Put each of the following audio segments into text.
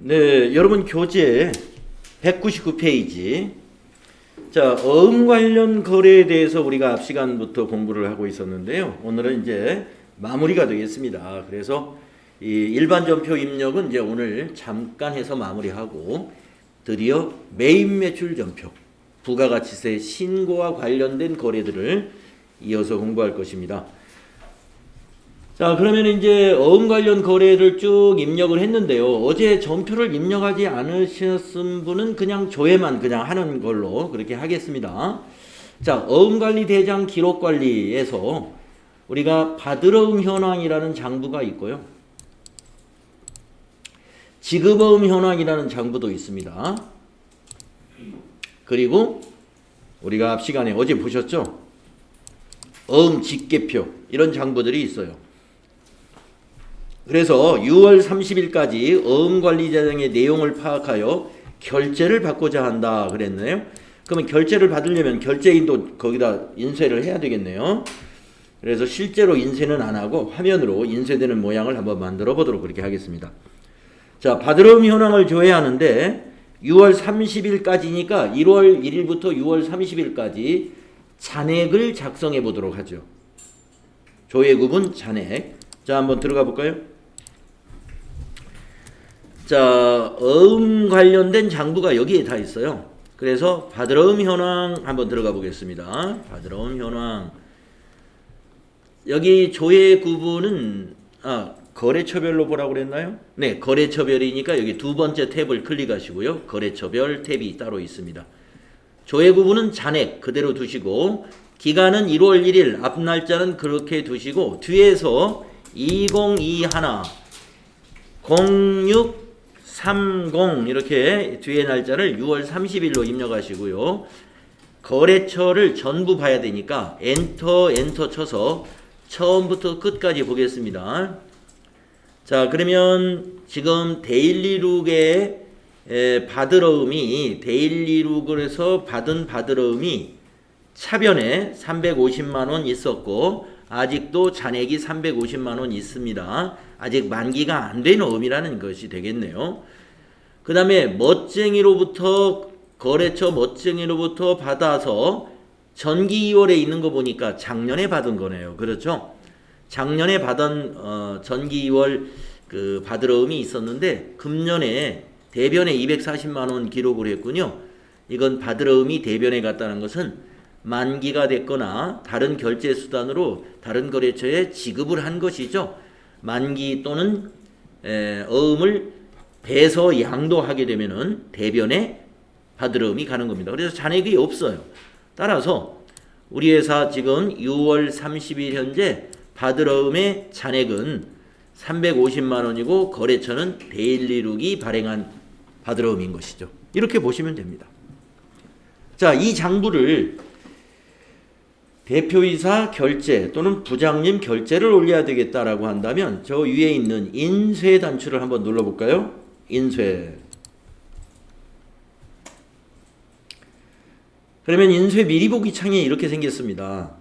네, 여러분 교재 199페이지. 자, 어음 관련 거래에 대해서 우리가 앞 시간부터 공부를 하고 있었는데요. 오늘은 이제 마무리가 되겠습니다. 그래서 이 일반 전표 입력은 이제 오늘 잠깐 해서 마무리하고 드디어 매입 매출 전표, 부가가치세 신고와 관련된 거래들을 이어서 공부할 것입니다. 자, 그러면 이제 어음 관련 거래를 쭉 입력을 했는데요. 어제 전표를 입력하지 않으셨은 분은 그냥 조회만 그냥 하는 걸로 그렇게 하겠습니다. 자, 어음 관리 대장 기록 관리에서 우리가 받으러음 현황이라는 장부가 있고요. 지급어음 현황이라는 장부도 있습니다. 그리고 우리가 앞 시간에 어제 보셨죠? 어음 직계표 이런 장부들이 있어요. 그래서 6월 30일까지 어음관리자장의 내용을 파악하여 결제를 받고자 한다 그랬네요. 그러면 결제를 받으려면 결제인도 거기다 인쇄를 해야 되겠네요. 그래서 실제로 인쇄는 안 하고 화면으로 인쇄되는 모양을 한번 만들어 보도록 그렇게 하겠습니다. 자, 받으러음 현황을 조회하는데 6월 30일까지니까 1월 1일부터 6월 30일까지 잔액을 작성해 보도록 하죠. 조회 구분 잔액. 자, 한번 들어가 볼까요? 자, 어음 관련된 장부가 여기에 다 있어요. 그래서 받으러음 현황 한번 들어가 보겠습니다. 받으러음 현황. 여기 조회 구분은 거래처별로 보라고 그랬나요? 네, 거래처별이니까 여기 두 번째 탭을 클릭하시고요. 거래처별 탭이 따로 있습니다. 조회 구분은 잔액 그대로 두시고 기간은 1월 1일, 앞 날짜는 그렇게 두시고 뒤에서 2021 0630 이렇게 뒤에 날짜를 6월 30일로 입력하시고요. 거래처를 전부 봐야 되니까 엔터 쳐서 처음부터 끝까지 보겠습니다. 자, 그러면 지금 데일리룩의 받으러음이 데일리룩에서 받은 받으러음이 차변에 350만원 있었고 아직도 잔액이 350만원 있습니다. 아직 만기가 안 된 어음이라는 것이 되겠네요. 그 다음에 멋쟁이로부터 거래처 멋쟁이로부터 받아서 전기 2월에 있는 거 보니까 작년에 받은 거네요. 그렇죠? 작년에 받은 전기 2월 그 받으러음이 있었는데 금년에 대변에 240만원 기록을 했군요. 이건 받으러음이 대변에 갔다는 것은 만기가 됐거나 다른 결제 수단으로 다른 거래처에 지급을 한 것이죠. 만기 또는 어음을 배서 양도하게 되면은 대변에 받으러음이 가는 겁니다. 그래서 잔액이 없어요. 따라서 우리 회사 지금 6월 30일 현재 받으러음의 잔액은 350만 원이고 거래처는 데일리룩이 발행한 받으러음인 것이죠. 이렇게 보시면 됩니다. 자, 이 장부를 대표이사 결제 또는 부장님 결제를 올려야 되겠다라고 한다면 저 위에 있는 인쇄 단추를 한번 눌러볼까요? 인쇄. 그러면 인쇄 미리 보기 창이 이렇게 생겼습니다.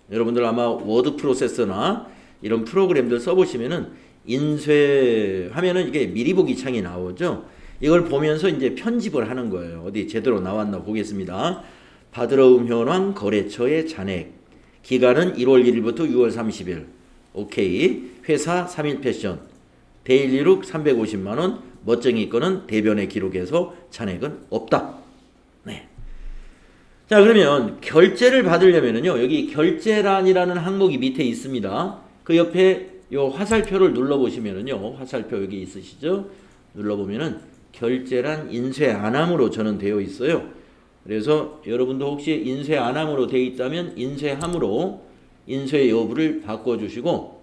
여러분들 아마 워드 프로세서나 이런 프로그램들 써보시면은 인쇄하면은 이게 미리 보기 창이 나오죠. 이걸 보면서 이제 편집을 하는 거예요. 어디 제대로 나왔나 보겠습니다. 받으러음 현황 거래처의 잔액. 기간은 1월 1일부터 6월 30일. 오케이. 회사 3일 패션. 데일리룩 350만원. 멋쟁이 거는 대변에 기록해서 잔액은 없다. 네. 자, 그러면 결제를 받으려면은요. 여기 결제란이라는 항목이 밑에 있습니다. 그 옆에 요 화살표를 눌러보시면은요. 화살표 여기 있으시죠? 눌러보면은 결제란 인쇄 안함으로 저는 되어 있어요. 그래서 여러분도 혹시 인쇄 안함으로 되어 있다면 인쇄함으로 인쇄 여부를 바꿔주시고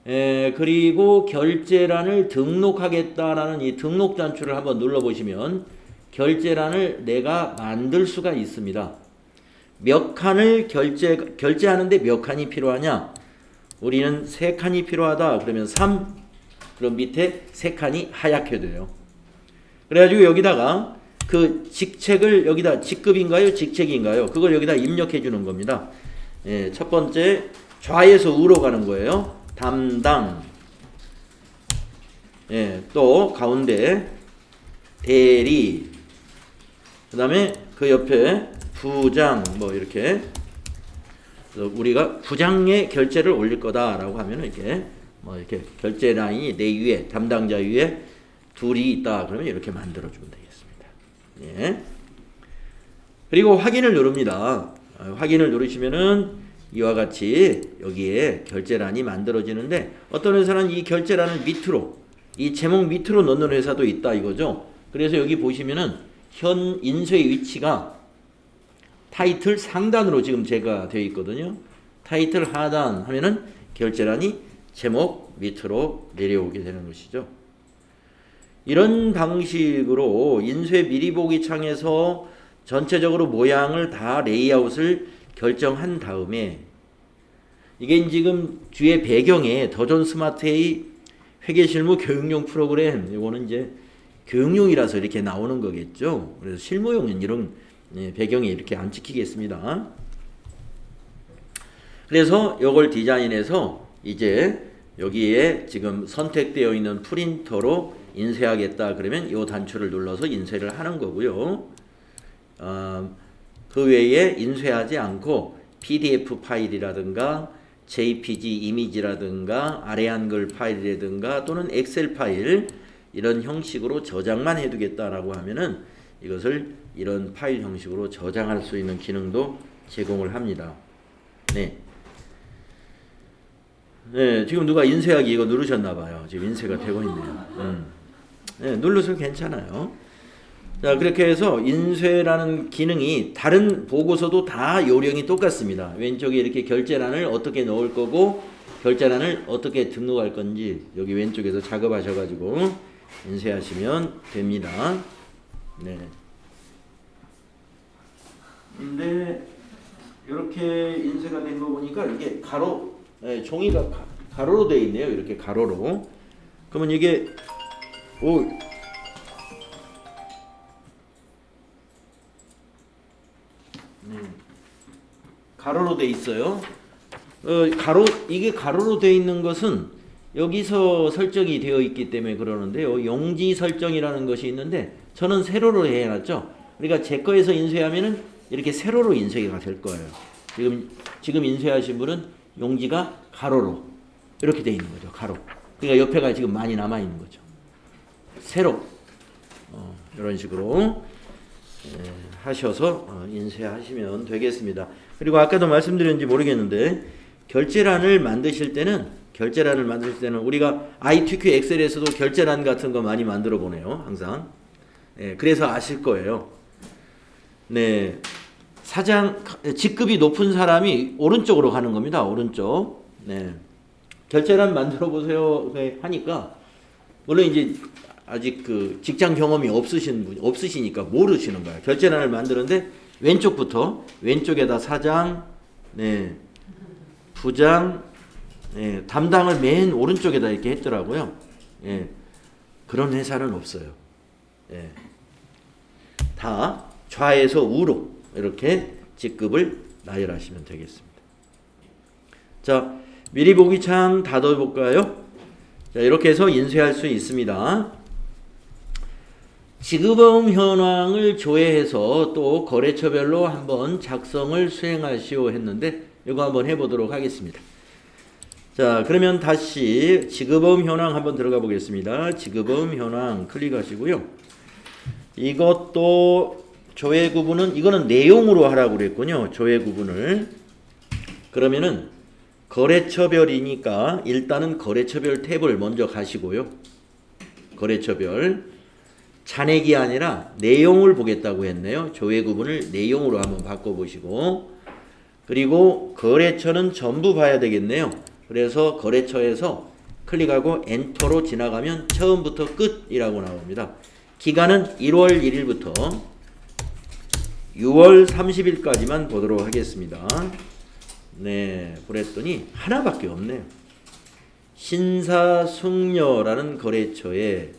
그리고 결제란을 등록하겠다라는 이 등록 단추를 한번 눌러보시면 결제란을 내가 만들 수가 있습니다. 몇 칸을 결제하는데 몇 칸이 필요하냐? 우리는 3칸이 필요하다. 그러면 3. 그럼 밑에 3칸이 하얗게 돼요. 그래가지고 여기다가 그 직책을 여기다 직급인가요? 직책인가요? 그걸 여기다 입력해 주는 겁니다. 예, 첫 번째 좌에서 우로 가는 거예요. 담당 예, 또 가운데 대리, 그 다음에 그 옆에 부장, 뭐 이렇게 우리가 부장의 결제를 올릴 거다라고 하면은 이렇게 뭐 이렇게 결제 라인이 내 위에 담당자 위에 둘이 있다 그러면 이렇게 만들어 주면 되겠습니다. 예. 그리고 확인을 누릅니다. 확인을 누르시면은 이와 같이 여기에 결제란이 만들어지는데 어떤 회사는 이 결제란을 밑으로 이 제목 밑으로 넣는 회사도 있다 이거죠. 그래서 여기 보시면은 현 인쇄의 위치가 타이틀 상단으로 지금 제가 되어 있거든요. 타이틀 하단 하면은 결제란이 제목 밑으로 내려오게 되는 것이죠. 이런 방식으로 인쇄 미리 보기 창에서 전체적으로 모양을 다 레이아웃을 결정한 다음에 이게 지금 뒤에 배경에 더존 스마트의 회계실무 교육용 프로그램, 이거는 이제 교육용이라서 이렇게 나오는 거겠죠. 그래서 실무용은 이런 배경에 이렇게 안 찍히겠습니다. 그래서 이걸 디자인해서 이제 여기에 지금 선택되어 있는 프린터로 인쇄하겠다 그러면 이 단추를 눌러서 인쇄를 하는 거고요. 그 외에 인쇄하지 않고 PDF 파일이라든가 JPG 이미지라든가 아래 한글 파일이라든가 또는 엑셀 파일 이런 형식으로 저장만 해두겠다라고 하면은 이것을 이런 파일 형식으로 저장할 수 있는 기능도 제공을 합니다. 네. 네, 지금 누가 인쇄하기 이거 누르셨나봐요. 지금 인쇄가 되고 있네요. 네, 눌러서 괜찮아요. 자, 그렇게 해서 인쇄라는 기능이 다른 보고서도 다 요령이 똑같습니다. 왼쪽에 이렇게 결제란을 어떻게 넣을 거고 결제란을 어떻게 등록할 건지 여기 왼쪽에서 작업하셔가지고 인쇄하시면 됩니다. 네. 근데 이렇게 인쇄가 된 거 보니까 이게 가로, 종이가 가로로 되어 있네요. 이렇게 가로로. 그러면 이게 가로로 돼 있어요. 이게 가로로 돼 있는 것은 여기서 설정이 되어 있기 때문에 그러는데요. 용지 설정이라는 것이 있는데 저는 세로로 해놨죠. 그러니까 제 거에서 인쇄하면은 이렇게 세로로 인쇄가 될 거예요. 지금 인쇄하신 분은 용지가 가로로 이렇게 돼 있는 거죠. 가로. 그러니까 옆에가 지금 많이 남아 있는 거죠. 세로. 이런 식으로 하셔서 인쇄하시면 되겠습니다. 그리고 아까도 말씀드렸는지 모르겠는데 결제란을 만드실 때는 우리가 ITQ 엑셀에서도 결제란 같은 거 많이 만들어 보네요. 항상. 그래서 아실 거예요. 네. 직급이 높은 사람이 오른쪽으로 가는 겁니다. 오른쪽. 네. 결제란 만들어 보세요 하니까 물론 이제 아직 그 직장 경험이 없으시니까 모르시는 거예요. 결제란을 만드는데 왼쪽부터 왼쪽에다 사장, 네, 부장, 네, 담당을 맨 오른쪽에다 이렇게 했더라고요. 예, 그런 회사는 없어요. 예, 다 좌에서 우로 이렇게 직급을 나열하시면 되겠습니다. 자, 미리 보기 창 닫아볼까요? 자, 이렇게 해서 인쇄할 수 있습니다. 지급어음 현황을 조회해서 또 거래처별로 한번 작성을 수행하시오 했는데 이거 한번 해보도록 하겠습니다. 자, 그러면 다시 지급어음 현황 한번 들어가 보겠습니다. 지급어음 현황 클릭하시고요. 이것도 조회 구분은 이거는 내용으로 하라고 그랬군요. 조회 구분을. 그러면은 거래처별이니까 일단은 거래처별 탭을 먼저 가시고요. 거래처별. 잔액이 아니라 내용을 보겠다고 했네요. 조회 구분을 내용으로 한번 바꿔보시고 그리고 거래처는 전부 봐야 되겠네요. 그래서 거래처에서 클릭하고 엔터로 지나가면 처음부터 끝이라고 나옵니다. 기간은 1월 1일부터 6월 30일까지만 보도록 하겠습니다. 네, 그랬더니 하나밖에 없네요. 신사숙녀라는 거래처에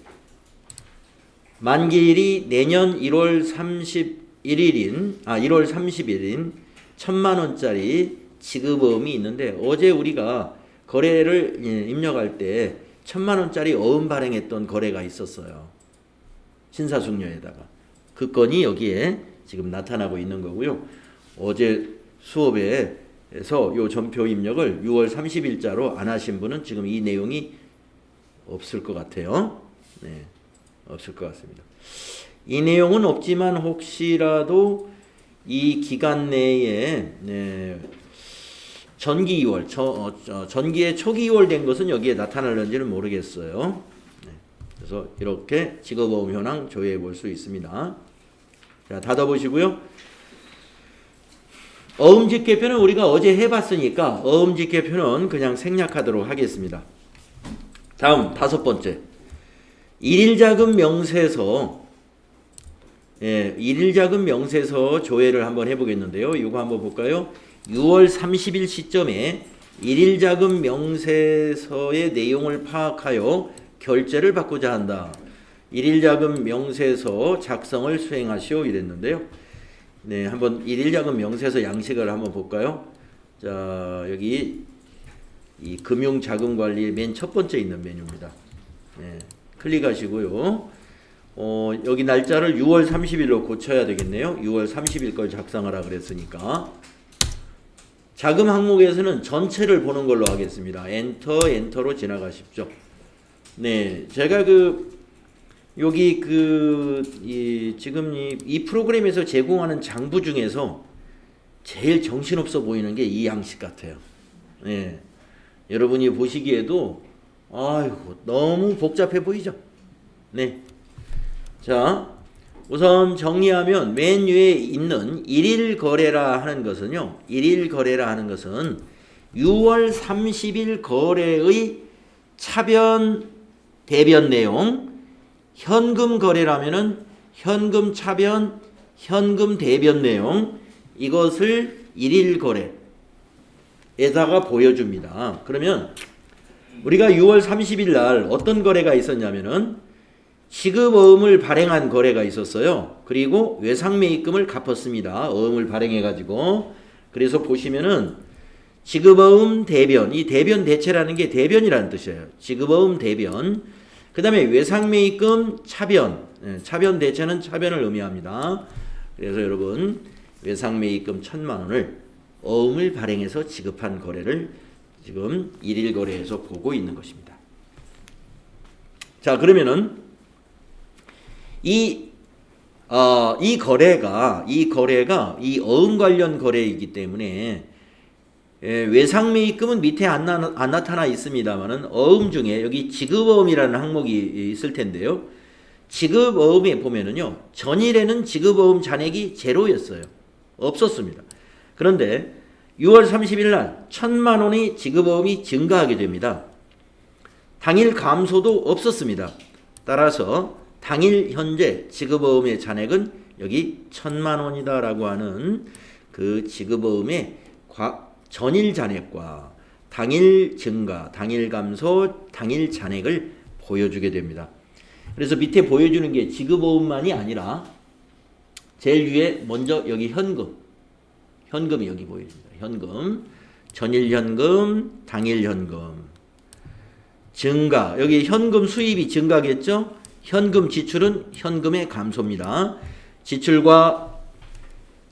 만기일이 내년 1월 30일인 1,000,000원짜리 지급어음이 있는데 어제 우리가 거래를 입력할 때 1,000만 원짜리 어음 발행했던 거래가 있었어요. 신사숙녀에다가. 그 건이 여기에 지금 나타나고 있는 거고요. 어제 수업에서 요 전표 입력을 6월 30일자로 안 하신 분은 지금 이 내용이 없을 것 같아요. 네, 없을 것 같습니다. 이 내용은 없지만 혹시라도 이 기간 내에 전기 2월, 전기의 초기 2월 된 것은 여기에 나타날는지는 모르겠어요. 네, 그래서 이렇게 직업어음 현황 조회해 볼 수 있습니다. 자, 닫아보시고요. 어음직계표는 우리가 어제 해봤으니까 어음직계표는 그냥 생략하도록 하겠습니다. 다음 5번째. 일일자금 명세서. 일일자금 명세서 조회를 한번 해보겠는데요. 이거 한번 볼까요? 6월 30일 시점에 일일자금 명세서의 내용을 파악하여 결제를 받고자 한다. 일일자금 명세서 작성을 수행하시오 이랬는데요. 네, 한번 일일자금 명세서 양식을 한번 볼까요? 자, 여기 이 금융자금관리 맨 첫 번째 있는 메뉴입니다. 네, 클릭하시고요. 여기 날짜를 6월 30일로 고쳐야 되겠네요. 6월 30일 걸 작성하라 그랬으니까. 자금 항목에서는 전체를 보는 걸로 하겠습니다. 엔터로 지나가십시오. 네, 제가 여기 지금 이 프로그램에서 제공하는 장부 중에서 제일 정신없어 보이는 게 이 양식 같아요. 네, 여러분이 보시기에도 아이고 너무 복잡해 보이죠? 네. 자, 우선 정리하면 맨 위에 있는 일일 거래라 하는 것은요. 일일 거래라 하는 것은 6월 30일 거래의 차변 대변 내용, 현금 거래라면은 현금 차변, 현금 대변 내용 이것을 일일 거래에다가 보여줍니다. 그러면 우리가 6월 30일 날 어떤 거래가 있었냐면은 지급어음을 발행한 거래가 있었어요. 그리고 외상매입금을 갚았습니다. 어음을 발행해가지고. 그래서 보시면은 지급어음 대변, 이 대변 대체라는 게 대변이라는 뜻이에요. 지급어음 대변. 그 다음에 외상매입금 차변, 차변 대체는 차변을 의미합니다. 그래서 여러분 외상매입금 1,000만 원을 어음을 발행해서 지급한 거래를 지금 일일 거래에서 보고 있는 것입니다. 자, 그러면은 이 거래가 이 어음 관련 거래이기 때문에 외상매입금은 밑에 안 나타나 있습니다만은 어음 중에 여기 지급어음이라는 항목이 있을 텐데요. 지급어음에 보면은요. 전일에는 지급어음 잔액이 제로였어요. 없었습니다. 그런데 6월 30일 날 1,000만 원의 지급어음이 증가하게 됩니다. 당일 감소도 없었습니다. 따라서 당일 현재 지급어음의 잔액은 여기 1,000만 원이다라고 하는 그 지급어음의 전일 잔액과 당일 증가, 당일 감소, 당일 잔액을 보여주게 됩니다. 그래서 밑에 보여주는 게 지급어음만이 아니라 제일 위에 먼저 여기 현금이 여기 보여집니다. 현금, 전일 현금, 당일 현금, 증가, 여기 현금 수입이 증가겠죠? 현금 지출은 현금의 감소입니다. 지출과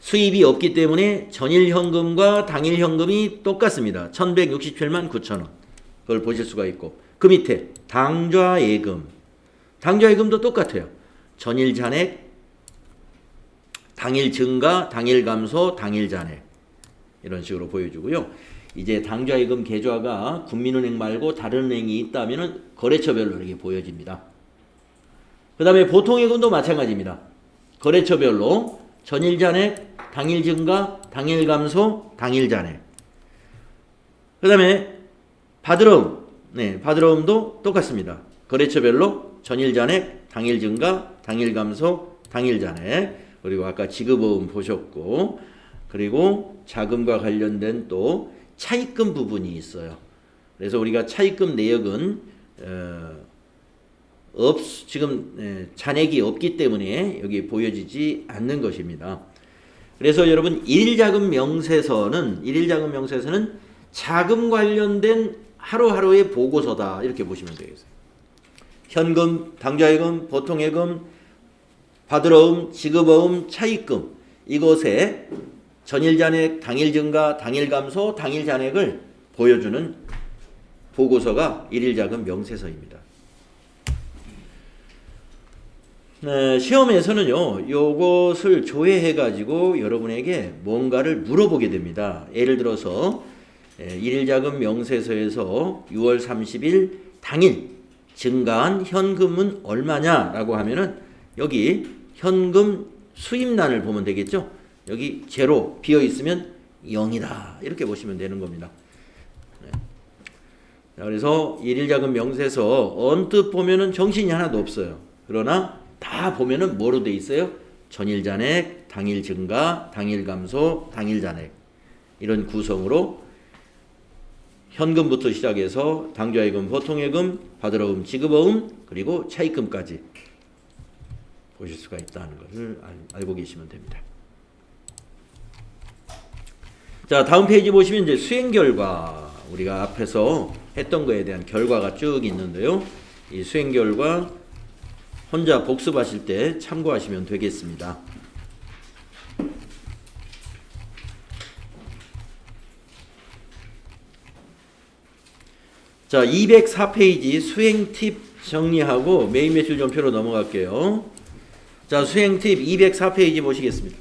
수입이 없기 때문에 전일 현금과 당일 현금이 똑같습니다. 1,167만 9천 원. 그걸 보실 수가 있고 그 밑에 당좌예금. 당좌예금도 똑같아요. 전일 잔액, 당일 증가, 당일 감소, 당일 잔액. 이런 식으로 보여주고요. 이제 당좌예금 계좌가 국민은행 말고 다른 은행이 있다면 거래처별로 이렇게 보여집니다. 그 다음에 보통예금도 마찬가지입니다. 거래처별로 전일 잔액, 당일 증가, 당일 감소, 당일 잔액. 그 다음에 받으러움. 네, 받으러움도 똑같습니다. 거래처별로 전일 잔액, 당일 증가, 당일 감소, 당일 잔액. 그리고 아까 지급어음 보셨고, 그리고 자금과 관련된 또 차입금 부분이 있어요. 그래서 우리가 차입금 내역은 지금 잔액이 없기 때문에 여기 보여지지 않는 것입니다. 그래서 여러분 일일자금 명세서는 자금 관련된 하루하루의 보고서다 이렇게 보시면 되겠어요. 현금, 당좌예금, 보통예금, 받으러움, 지급어음, 차입금 이것에 전일잔액, 당일증가, 당일감소, 당일잔액을 보여주는 보고서가 일일자금 명세서입니다. 네, 시험에서는요, 요것을 조회해가지고 여러분에게 뭔가를 물어보게 됩니다. 예를 들어서 일일자금 명세서에서 6월 30일 당일 증가한 현금은 얼마냐라고 하면은 여기 현금 수입란을 보면 되겠죠. 여기 제로 비어 있으면 0이다 이렇게 보시면 되는 겁니다. 네. 그래서 일일자금 명세서 언뜻 보면은 정신이 하나도 없어요. 그러나 다 보면은 뭐로 돼 있어요? 전일잔액, 당일증가, 당일감소, 당일잔액 이런 구성으로 현금부터 시작해서 당좌예금, 보통예금, 받으러움, 지급어음 그리고 차입금까지 보실 수가 있다는 것을 알고 계시면 됩니다. 자, 다음 페이지 보시면 이제 수행 결과 우리가 앞에서 했던 거에 대한 결과가 쭉 있는데요. 이 수행 결과 혼자 복습하실 때 참고하시면 되겠습니다. 자, 204페이지 수행 팁 정리하고 메인 매출 전표로 넘어갈게요. 자, 수행 팁 204페이지 보시겠습니다.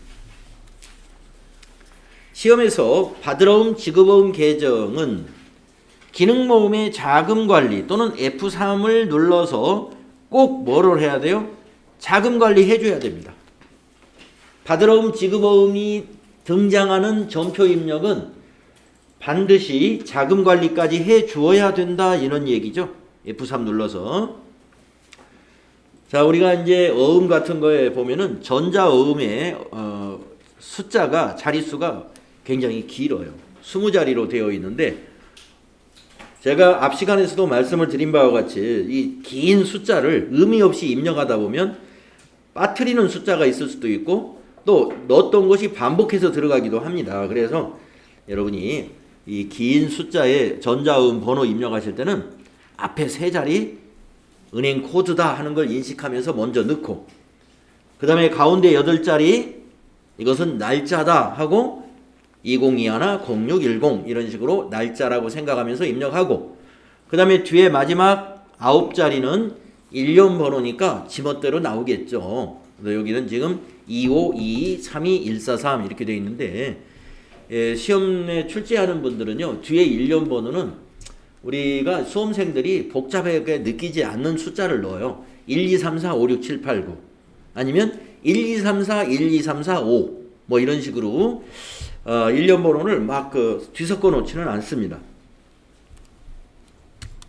시험에서 받으러움, 지급어음 계정은 기능모음의 자금관리 또는 F3을 눌러서 꼭 뭐를 해야 돼요? 자금관리 해줘야 됩니다. 받으러움, 지급어음이 등장하는 전표 입력은 반드시 자금관리까지 해주어야 된다 이런 얘기죠. F3 눌러서. 자, 우리가 이제 어음 같은 거에 보면은 전자어음의 숫자가 자릿수가 굉장히 길어요. 20자리로 되어 있는데 제가 앞 시간에서도 말씀을 드린 바와 같이 이 긴 숫자를 의미 없이 입력하다 보면 빠뜨리는 숫자가 있을 수도 있고 또 넣었던 것이 반복해서 들어가기도 합니다. 그래서 여러분이 이 긴 숫자의 전자음 번호 입력하실 때는 앞에 3자리 은행 코드다 하는 걸 인식하면서 먼저 넣고 그 다음에 가운데 8자리 이것은 날짜다 하고 2021, 0610 이런 식으로 날짜라고 생각하면서 입력하고 그 다음에 뒤에 마지막 9자리는 1년 번호니까 지멋대로 나오겠죠. 여기는 지금 25, 22, 32, 143 이렇게 되어 있는데 시험에 출제하는 분들은요 뒤에 1년 번호는 우리가 수험생들이 복잡하게 느끼지 않는 숫자를 넣어요. 1, 2, 3, 4, 5, 6, 7, 8, 9 아니면 1, 2, 3, 4, 1, 2, 3, 4, 5 뭐 이런 식으로 1년 번호를 막 뒤섞어 놓지는 않습니다.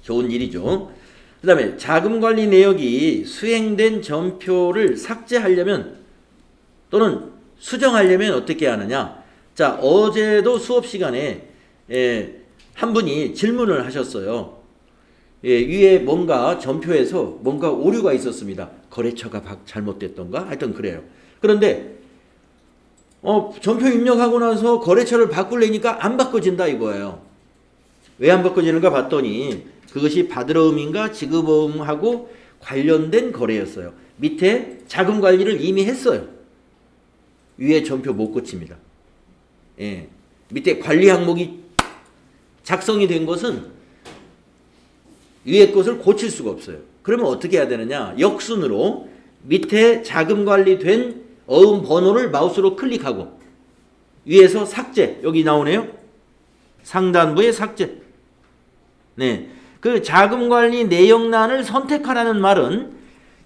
좋은 일이죠. 그 다음에 자금관리 내역이 수행된 전표를 삭제하려면 또는 수정하려면 어떻게 하느냐. 자, 어제도 수업 시간에 한 분이 질문을 하셨어요. 위에 뭔가 전표에서 뭔가 오류가 있었습니다. 거래처가 잘못됐던가? 하여튼 그래요. 그런데 전표 입력하고 나서 거래처를 바꾸려니까 안 바꿔진다 이거예요. 왜 안 바꿔지는가 봤더니 그것이 받으러움인가 지급어음하고 관련된 거래였어요. 밑에 자금 관리를 이미 했어요. 위에 전표 못 고칩니다. 밑에 관리 항목이 작성이 된 것은 위에 것을 고칠 수가 없어요. 그러면 어떻게 해야 되느냐? 역순으로 밑에 자금 관리된 어음 번호를 마우스로 클릭하고 위에서 삭제 여기 나오네요. 상단부에 삭제. 네, 그 자금관리 내역란을 선택하라는 말은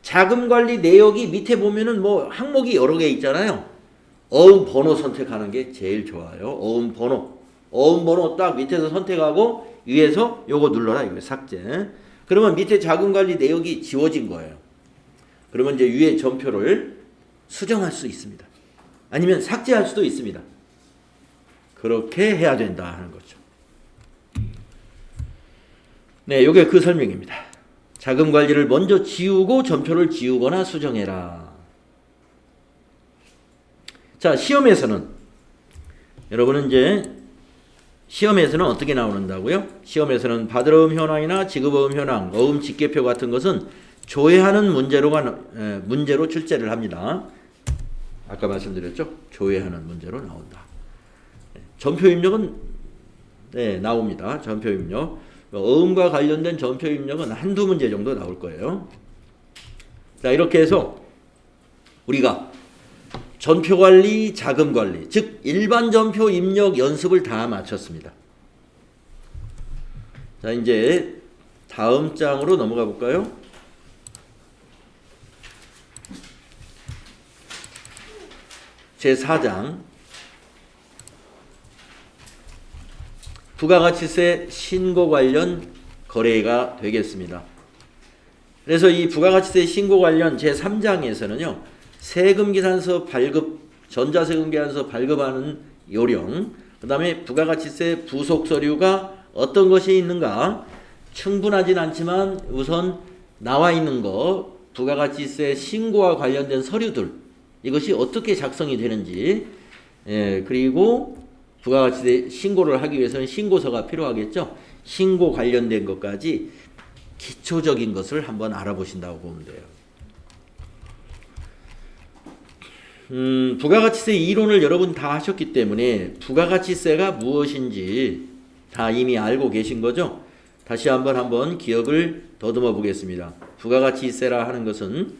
자금관리 내역이 밑에 보면은 뭐 항목이 여러 개 있잖아요. 어음 번호 선택하는 게 제일 좋아요. 어음 번호 딱 밑에서 선택하고 위에서 요거 눌러라 이거 삭제. 그러면 밑에 자금관리 내역이 지워진 거예요. 그러면 이제 위에 전표를 수정할 수 있습니다. 아니면 삭제할 수도 있습니다. 그렇게 해야 된다 하는 거죠. 네, 요게 그 설명입니다. 자금 관리를 먼저 지우고 전표를 지우거나 수정해라. 자, 시험에서는 여러분은 이제 시험에서는 어떻게 나오는다고요? 시험에서는 받으러음 현황이나 지급어음 현황, 어음 직계표 같은 것은 조회하는 문제로 출제를 합니다. 아까 말씀드렸죠? 조회하는 문제로 나온다. 전표 입력은 나옵니다. 전표 입력. 어음과 관련된 전표 입력은 한두 문제 정도 나올 거예요. 자, 이렇게 해서 우리가 전표 관리, 자금 관리, 즉 일반 전표 입력 연습을 다 마쳤습니다. 자, 이제 다음 장으로 넘어가 볼까요? 제4장 부가가치세 신고 관련 거래가 되겠습니다. 그래서 이 부가가치세 신고 관련 제3장에서는요. 세금계산서 발급, 전자세금계산서 발급하는 요령, 그 다음에 부가가치세 부속서류가 어떤 것이 있는가, 충분하진 않지만 우선 나와 있는 거, 부가가치세 신고와 관련된 서류들, 이것이 어떻게 작성이 되는지, 그리고 부가가치세 신고를 하기 위해서는 신고서가 필요하겠죠. 신고 관련된 것까지 기초적인 것을 한번 알아보신다고 보면 돼요. 부가가치세 이론을 여러분 다 하셨기 때문에 부가가치세가 무엇인지 다 이미 알고 계신 거죠? 다시 한번 기억을 더듬어 보겠습니다. 부가가치세라 하는 것은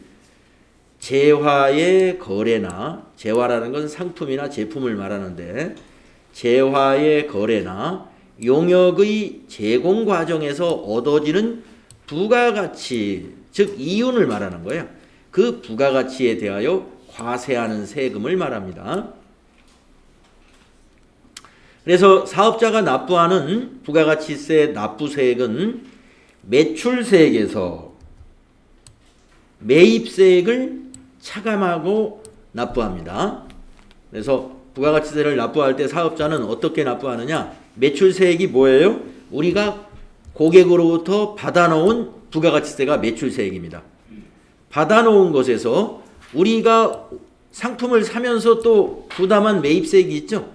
재화의 거래나, 재화라는 건 상품이나 제품을 말하는데, 재화의 거래나 용역의 제공 과정에서 얻어지는 부가가치, 즉 이윤을 말하는 거예요. 그 부가가치에 대하여 과세하는 세금을 말합니다. 그래서 사업자가 납부하는 부가가치세 납부세액은 매출세액에서 매입세액을 차감하고 납부합니다. 그래서 부가가치세를 납부할 때 사업자는 어떻게 납부하느냐? 매출세액이 뭐예요? 우리가 고객으로부터 받아놓은 부가가치세가 매출세액입니다. 받아놓은 것에서 우리가 상품을 사면서 또 부담한 매입세액이 있죠.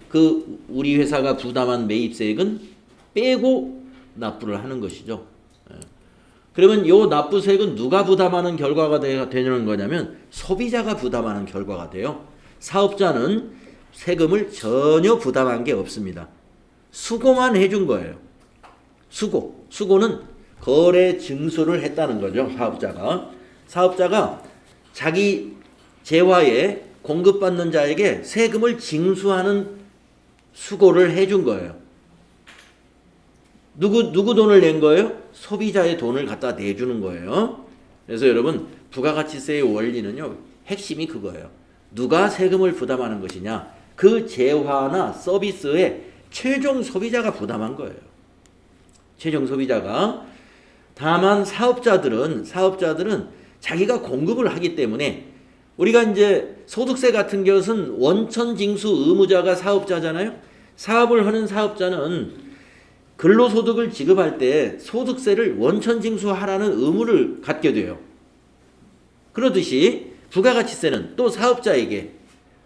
그 우리 회사가 부담한 매입세액은 빼고 납부를 하는 것이죠. 그러면 이 납부세액은 누가 부담하는 결과가 되는 거냐면 소비자가 부담하는 결과가 돼요. 사업자는 세금을 전혀 부담한 게 없습니다. 수고만 해준 거예요. 수고는 거래 증수를 했다는 거죠. 사업자가 자기 재화에 공급받는 자에게 세금을 징수하는 수고를 해준 거예요. 누구 돈을 낸 거예요? 소비자의 돈을 갖다 내주는 거예요. 그래서 여러분 부가가치세의 원리는요. 핵심이 그거예요. 누가 세금을 부담하는 것이냐. 그 재화나 서비스에 최종 소비자가 부담한 거예요. 최종 소비자가. 다만 사업자들은 자기가 공급을 하기 때문에 우리가 이제 소득세 같은 것은 원천징수 의무자가 사업자잖아요. 사업을 하는 사업자는 근로소득을 지급할 때 소득세를 원천징수하라는 의무를 갖게 돼요. 그러듯이 부가가치세는 또 사업자에게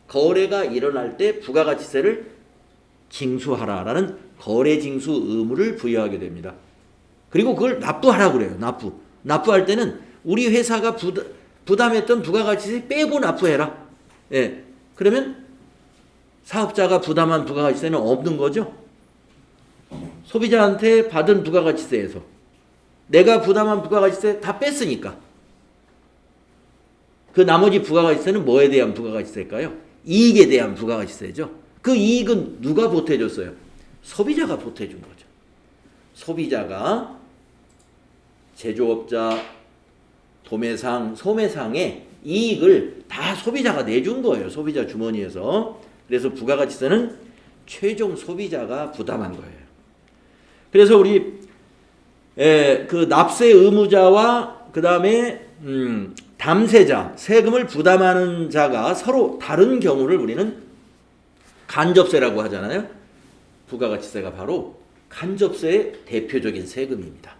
거래가 일어날 때 부가가치세를 징수하라라는 거래징수 의무를 부여하게 됩니다. 그리고 그걸 납부하라고 그래요. 납부할 때는 우리 회사가 부담했던 부가가치세 빼고 납부해라. 예. 그러면 사업자가 부담한 부가가치세는 없는 거죠. 소비자한테 받은 부가가치세에서 내가 부담한 부가가치세 다 뺐으니까 그 나머지 부가가치세는 뭐에 대한 부가가치세일까요? 이익에 대한 부가가치세죠. 그 이익은 누가 보태줬어요? 소비자가 보태준 거죠. 소비자가 제조업자, 도매상, 소매상의 이익을 다 소비자가 내준 거예요. 소비자 주머니에서. 그래서 부가가치세는 최종 소비자가 부담한 거예요. 그래서 우리 그 납세 의무자와 그 다음에 담세자, 세금을 부담하는 자가 서로 다른 경우를 우리는 간접세라고 하잖아요. 부가가치세가 바로 간접세의 대표적인 세금입니다.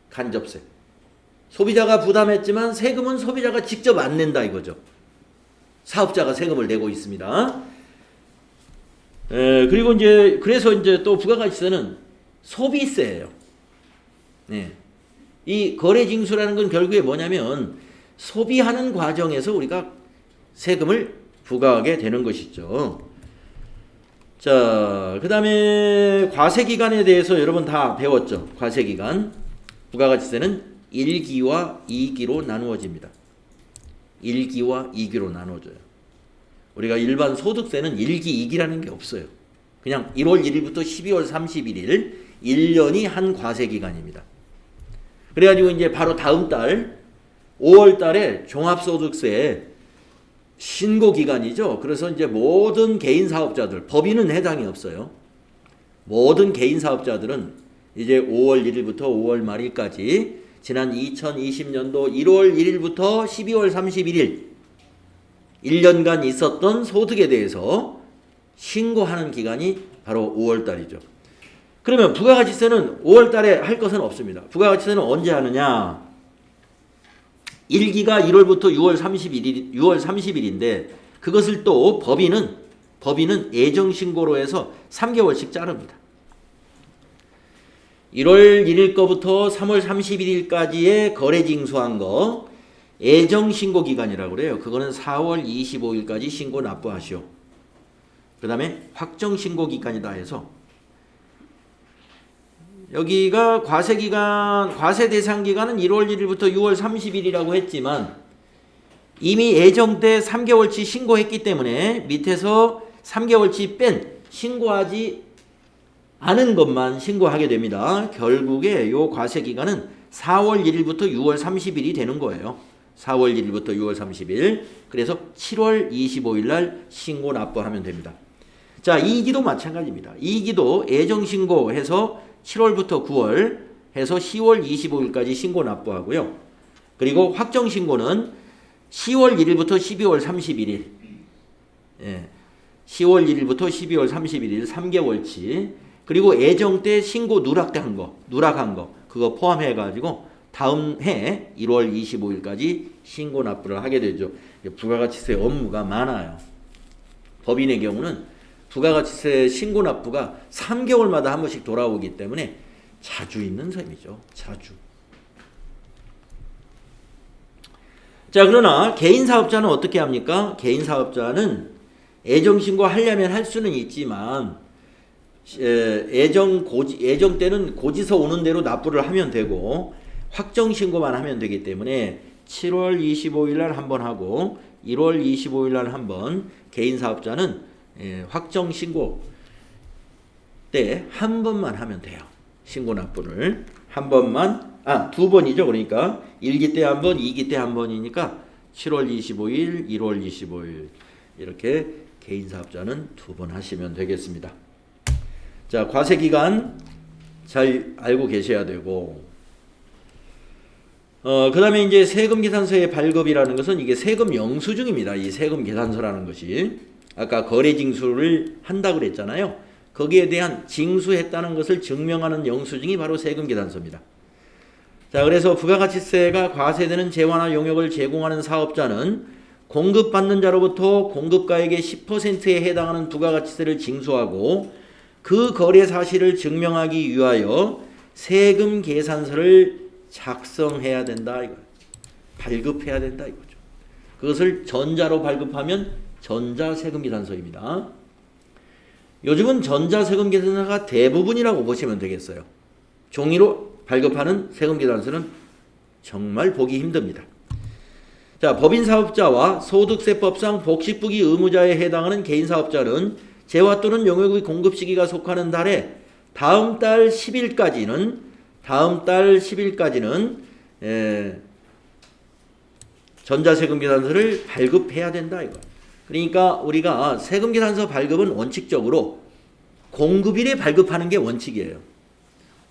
간접세. 소비자가 부담했지만 세금은 소비자가 직접 안 낸다 이거죠. 사업자가 세금을 내고 있습니다. 그리고 이제 그래서 이제 또 부가가치세는 소비세예요. 네. 이 거래징수라는 건 결국에 뭐냐면 소비하는 과정에서 우리가 세금을 부과하게 되는 것이죠. 자, 그 다음에 과세기간에 대해서 여러분 다 배웠죠. 과세기간. 부가가치세는 1기와 2기로 나누어집니다. 1기와 2기로 나눠져요. 우리가 일반 소득세는 1기, 2기라는 게 없어요. 그냥 1월 1일부터 12월 31일 1년이 한 과세기간입니다. 그래가지고 이제 바로 다음 달 5월 달에 종합소득세 신고기간이죠. 그래서 이제 모든 개인사업자들, 법인은 해당이 없어요. 모든 개인사업자들은 이제 5월 1일부터 5월 말일까지 지난 2020년도 1월 1일부터 12월 31일 1년간 있었던 소득에 대해서 신고하는 기간이 바로 5월 달이죠. 그러면 부가가치세는 5월 달에 할 것은 없습니다. 부가가치세는 언제 하느냐? 1기가 1월부터 6월 30일인데 그것을 또 법인은 예정신고로 해서 3개월씩 자릅니다. 1월 1일 거부터 3월 31일까지의 거래징수한 거 예정신고 기간이라고 그래요. 그거는 4월 25일까지 신고 납부하시오. 그 다음에 확정신고 기간이다 해서 여기가 과세기간, 과세 대상 기간은 1월 1일부터 6월 30일이라고 했지만 이미 예정 때 3개월치 신고했기 때문에 밑에서 3개월치 뺀 신고하지 않은 것만 신고하게 됩니다. 결국에 요 과세기간은 4월 1일부터 6월 30일이 되는 거예요. 4월 1일부터 6월 30일. 그래서 7월 25일 날 신고 납부하면 됩니다. 자, 2기도 마찬가지입니다. 2기도 예정신고해서 7월부터 9월 해서 10월 25일까지 신고 납부하고요. 그리고 확정신고는 10월 1일부터 12월 31일 10월 1일부터 12월 31일 3개월치 그리고 예정 때 신고 누락한 거 그거 포함해가지고 다음 해 1월 25일까지 신고 납부를 하게 되죠. 부가가치세 업무가 많아요. 법인의 경우는 부가가치세 신고 납부가 3개월마다 한 번씩 돌아오기 때문에 자주 있는 셈이죠. 자주. 자, 그러나 개인사업자는 어떻게 합니까? 개인사업자는 예정신고 하려면 할 수는 있지만 예정 때는 고지서 오는 대로 납부를 하면 되고 확정신고만 하면 되기 때문에 7월 25일 날 한 번 하고 1월 25일 날 한 번 개인사업자는 확정신고 때 한 번만 하면 돼요. 신고 납부를 한 번만, 두 번이죠. 그러니까 1기 때 한 번, 2기 때 한 번이니까 7월 25일, 1월 25일 이렇게 개인사업자는 두 번 하시면 되겠습니다. 자, 과세기간 잘 알고 계셔야 되고 그 다음에 이제 세금계산서의 발급이라는 것은 이게 세금 영수증입니다. 이 세금계산서라는 것이 아까 거래징수를 한다고 그랬잖아요. 거기에 대한 징수했다는 것을 증명하는 영수증이 바로 세금계산서입니다. 자, 그래서 부가가치세가 과세되는 재화나 용역을 제공하는 사업자는 공급받는 자로부터 공급가액의 10%에 해당하는 부가가치세를 징수하고 그 거래 사실을 증명하기 위하여 세금계산서를 작성해야 된다 이거. 발급해야 된다 이거죠. 그것을 전자로 발급하면 전자세금계산서입니다. 요즘은 전자세금계산서가 대부분이라고 보시면 되겠어요. 종이로 발급하는 세금계산서는 정말 보기 힘듭니다. 자, 법인사업자와 소득세법상 복식부기 의무자에 해당하는 개인사업자는 재화 또는 용역의 공급 시기가 속하는 달에 다음 달 10일까지는 전자세금계산서를 발급해야 된다 이거. 그러니까 우리가 세금계산서 발급은 원칙적으로 공급일에 발급하는 게 원칙이에요.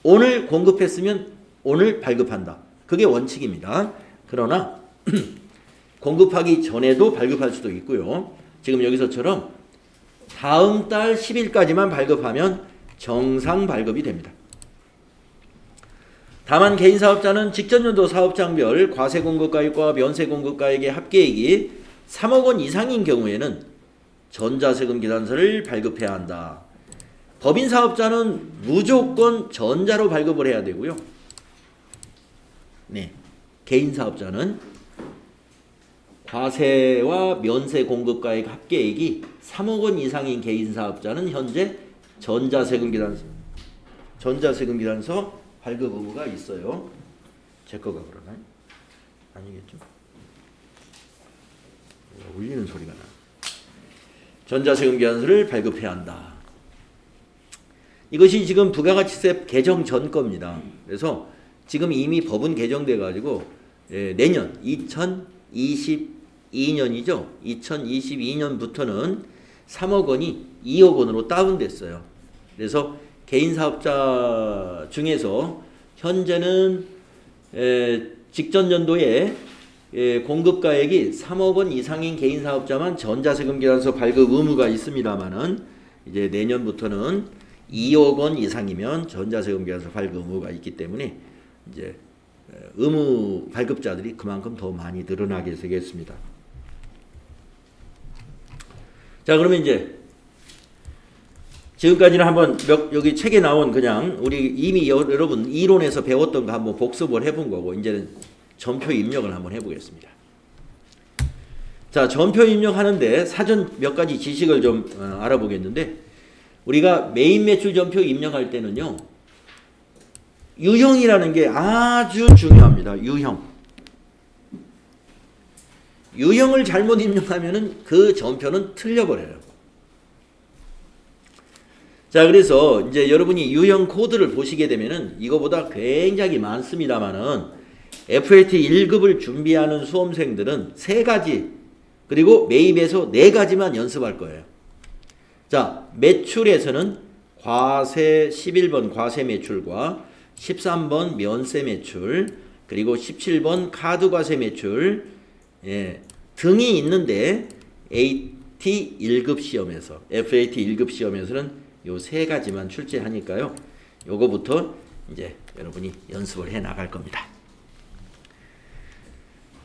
오늘 공급했으면 오늘 발급한다. 그게 원칙입니다. 그러나 공급하기 전에도 발급할 수도 있고요. 지금 여기서처럼 다음 달 10일까지만 발급하면 정상 발급이 됩니다. 다만 개인사업자는 직전연도 사업장별 과세공급가액과 면세공급가액의 합계액이 3억 원 이상인 경우에는 전자세금 계산서를 발급해야 한다. 법인 사업자는 무조건 전자로 발급을 해야 되고요. 네, 개인 사업자는 과세와 면세 공급가액 합계액이 3억 원 이상인 개인 사업자는 현재 전자세금 계산서 발급 의무가 있어요. 제 거가 그러나요? 아니겠죠? 울리는 소리가 나. 전자세금 계산서를 발급해야 한다. 이것이 지금 부가가치세 개정 전 겁니다. 그래서 지금 이미 법은 개정돼 가지고 내년 2022년이죠. 2022년부터는 3억 원이 2억 원으로 다운됐어요. 그래서 개인 사업자 중에서 현재는 직전 연도에 공급가액이 3억 원 이상인 개인 사업자만 전자세금 계산서 발급 의무가 있습니다만은 이제 내년부터는 2억 원 이상이면 전자세금 계산서 발급 의무가 있기 때문에 이제 의무 발급자들이 그만큼 더 많이 늘어나게 되겠습니다. 자, 그러면 이제 지금까지는 한번 여기 책에 나온 그냥 우리 이미 여러분 이론에서 배웠던 거 한번 복습을 해본 거고 이제는 전표 입력을 한번 해보겠습니다. 자, 전표 입력하는데 사전 몇 가지 지식을 좀 알아보겠는데 우리가 메인 매출 전표 입력할 때는요. 유형이라는 게 아주 중요합니다. 유형을 잘못 입력하면은 그 전표는 틀려버려요. 자, 그래서 이제 여러분이 유형 코드를 보시게 되면은 이거보다 굉장히 많습니다만은 FAT 1급을 준비하는 수험생들은 3가지 그리고 매입에서 4가지만 연습할 거예요. 자, 매출에서는 과세 11번 과세 매출과 13번 면세 매출 그리고 17번 카드 과세 매출 등이 있는데 AT 1급 시험에서 FAT 1급 시험에서는 요 3가지만 출제하니까요. 요거부터 이제 여러분이 연습을 해 나갈 겁니다.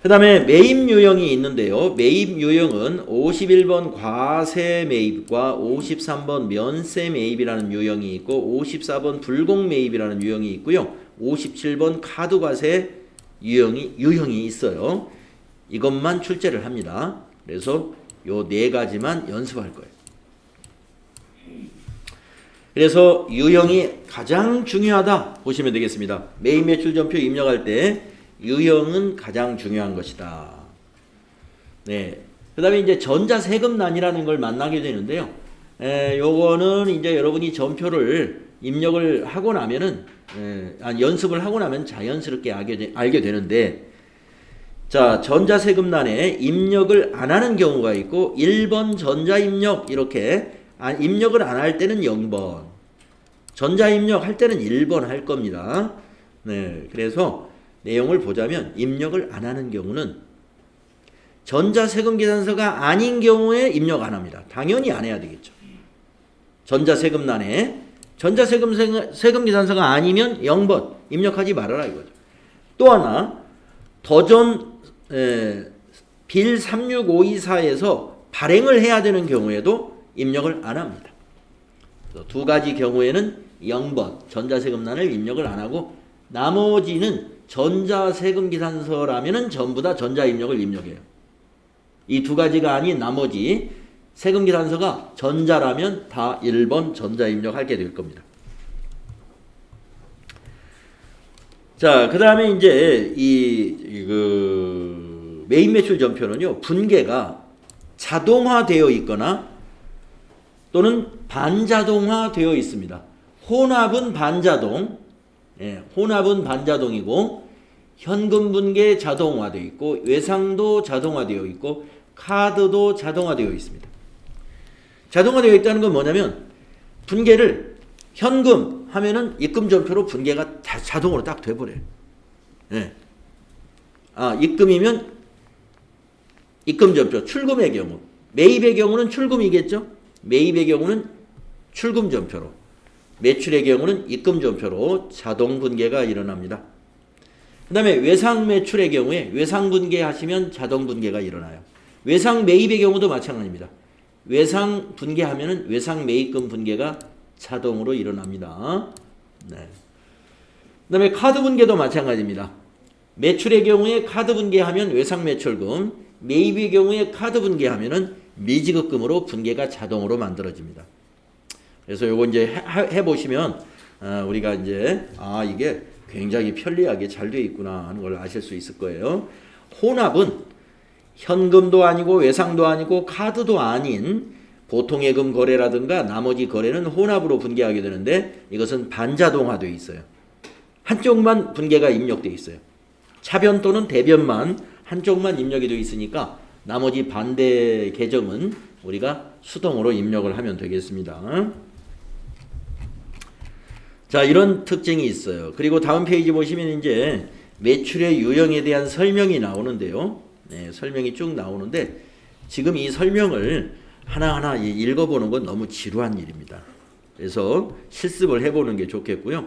그 다음에 매입 유형이 있는데요. 매입 유형은 51번 과세 매입과 53번 면세 매입이라는 유형이 있고 54번 불공 매입이라는 유형이 있고요. 57번 카드 과세 유형이 있어요. 이것만 출제를 합니다. 그래서 요 4가지만 연습할 거예요. 그래서 유형이 가장 중요하다 보시면 되겠습니다. 매입 매출 전표 입력할 때 유형은 가장 중요한 것이다. 네. 그 다음에 이제 전자세금란이라는 걸 만나게 되는데요. 요거는 이제 여러분이 전표를 입력을 하고 나면은, 연습을 하고 나면 자연스럽게 알게 되는데, 자, 전자세금란에 입력을 안 하는 경우가 있고, 1번 전자입력, 이렇게, 입력을 안 할 때는 0번, 전자입력 할 때는 1번 할 겁니다. 네. 그래서, 내용을 보자면 입력을 안 하는 경우는 전자세금 계산서가 아닌 경우에 입력 안 합니다. 당연히 안 해야 되겠죠. 전자세금란에 세금 계산서가 아니면 0번 입력하지 말아라 이거죠. 또 하나 더전 빌 36524에서 발행을 해야 되는 경우에도 입력을 안 합니다. 2가지 경우에는 0번 전자세금란을 입력을 안 하고 나머지는 전자세금 계산서라면은 전부 다 전자입력을 입력해요. 이 2가지가 아닌 나머지 세금 계산서가 전자라면 다 1번 전자입력하게 될 겁니다. 자, 그 다음에 이제 매입 매출 전표는요, 분계가 자동화되어 있거나 또는 반자동화되어 있습니다. 혼합은 반자동, 혼합은 반자동이고 현금 분계 자동화되어 있고 외상도 자동화되어 있고 카드도 자동화되어 있습니다. 자동화되어 있다는 건 뭐냐면 분계를 현금 하면은 입금 전표로 분계가 자동으로 딱 돼버려요. 입금이면 입금 전표, 출금의 경우, 매입의 경우는 출금이겠죠. 매입의 경우는 출금 전표로, 매출의 경우는 입금 전표로 자동 분계가 일어납니다. 그 다음에 외상 매출의 경우에 외상 분계 하시면 자동 분계가 일어나요. 외상 매입의 경우도 마찬가지입니다. 외상 분계하면은 외상 매입금 분계가 자동으로 일어납니다. 네. 그다음에 카드 분계도 마찬가지입니다. 매출의 경우에 카드 분계하면 외상 매출금, 매입의 경우에 카드 분계하면은 미지급금으로 분계가 자동으로 만들어집니다. 그래서 요거 이제 해 보시면 우리가 이제 이게 굉장히 편리하게 잘 되어 있구나 하는 걸 아실 수 있을 거예요. 혼합은 현금도 아니고 외상도 아니고 카드도 아닌 보통예금 거래라든가 나머지 거래는 혼합으로 분계하게 되는데 이것은 반자동화되어 있어요. 한쪽만 분계가 입력되어 있어요. 차변 또는 대변만 한쪽만 입력이 되어 있으니까 나머지 반대 계정은 우리가 수동으로 입력을 하면 되겠습니다. 자, 이런 특징이 있어요. 그리고 다음 페이지 보시면 이제 매출의 유형에 대한 설명이 나오는데요. 네, 설명이 쭉 나오는데 지금 이 설명을 하나하나 읽어보는 건 너무 지루한 일입니다. 그래서 실습을 해보는 게 좋겠고요.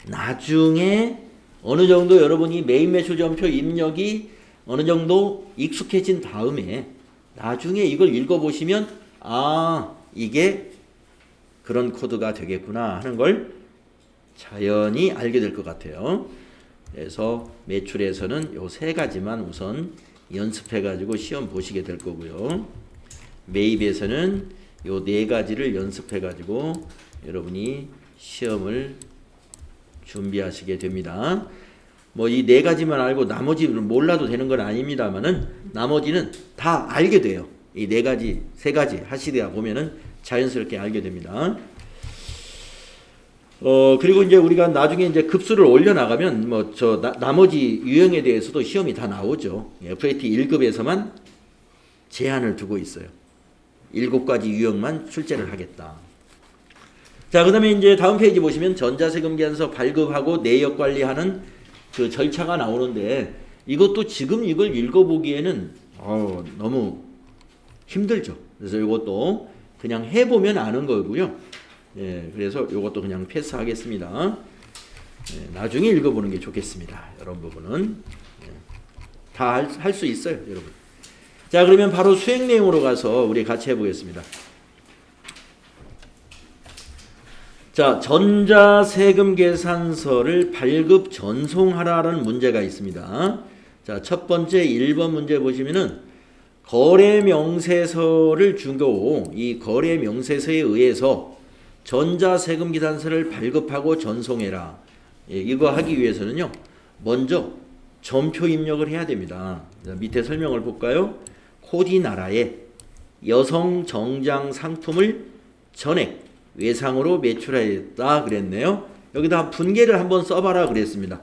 나중에 어느 정도 여러분이 매입 매출 전표 입력이 어느 정도 익숙해진 다음에 나중에 이걸 읽어보시면 이게 그런 코드가 되겠구나 하는 걸 자연히 알게 될 것 같아요. 그래서 매출에서는 요 세 가지만 우선 연습해가지고 시험 보시게 될 거고요. 매입에서는 요 네 가지를 연습해가지고 여러분이 시험을 준비하시게 됩니다. 뭐 이 네 가지만 알고 나머지를 몰라도 되는 건 아닙니다만은 나머지는 다 알게 돼요. 이 네 가지, 세 가지 하시다 보면은 자연스럽게 알게 됩니다. 그리고 이제 우리가 나중에 이제 급수를 올려나가면 나머지 유형에 대해서도 시험이 다 나오죠. FAT 1급에서만 제한을 두고 있어요. 7가지 유형만 출제를 하겠다. 자, 그 다음에 이제 다음 페이지 보시면 전자세금 계산서 발급하고 내역 관리하는 그 절차가 나오는데 이것도 지금 이걸 읽어보기에는 너무 힘들죠. 그래서 이것도 그냥 해보면 아는 거고요. 예, 그래서 이것도 그냥 패스하겠습니다. 예, 나중에 읽어보는 게 좋겠습니다. 이런 부분은 다 할 수 있어요, 여러분. 자, 그러면 바로 수행 내용으로 가서 우리 같이 해보겠습니다. 자, 전자세금 계산서를 발급 전송하라는 문제가 있습니다. 자, 첫 번째 1번 문제 보시면은 거래명세서를 주고 이 거래명세서에 의해서 전자세금 계산서를 발급하고 전송해라. 예, 이거 하기 위해서는요. 먼저 전표 입력을 해야 됩니다. 자, 밑에 설명을 볼까요? 코디 나라에 여성 정장 상품을 전액 외상으로 매출하였다 그랬네요. 여기다 분계를 한번 써봐라 그랬습니다.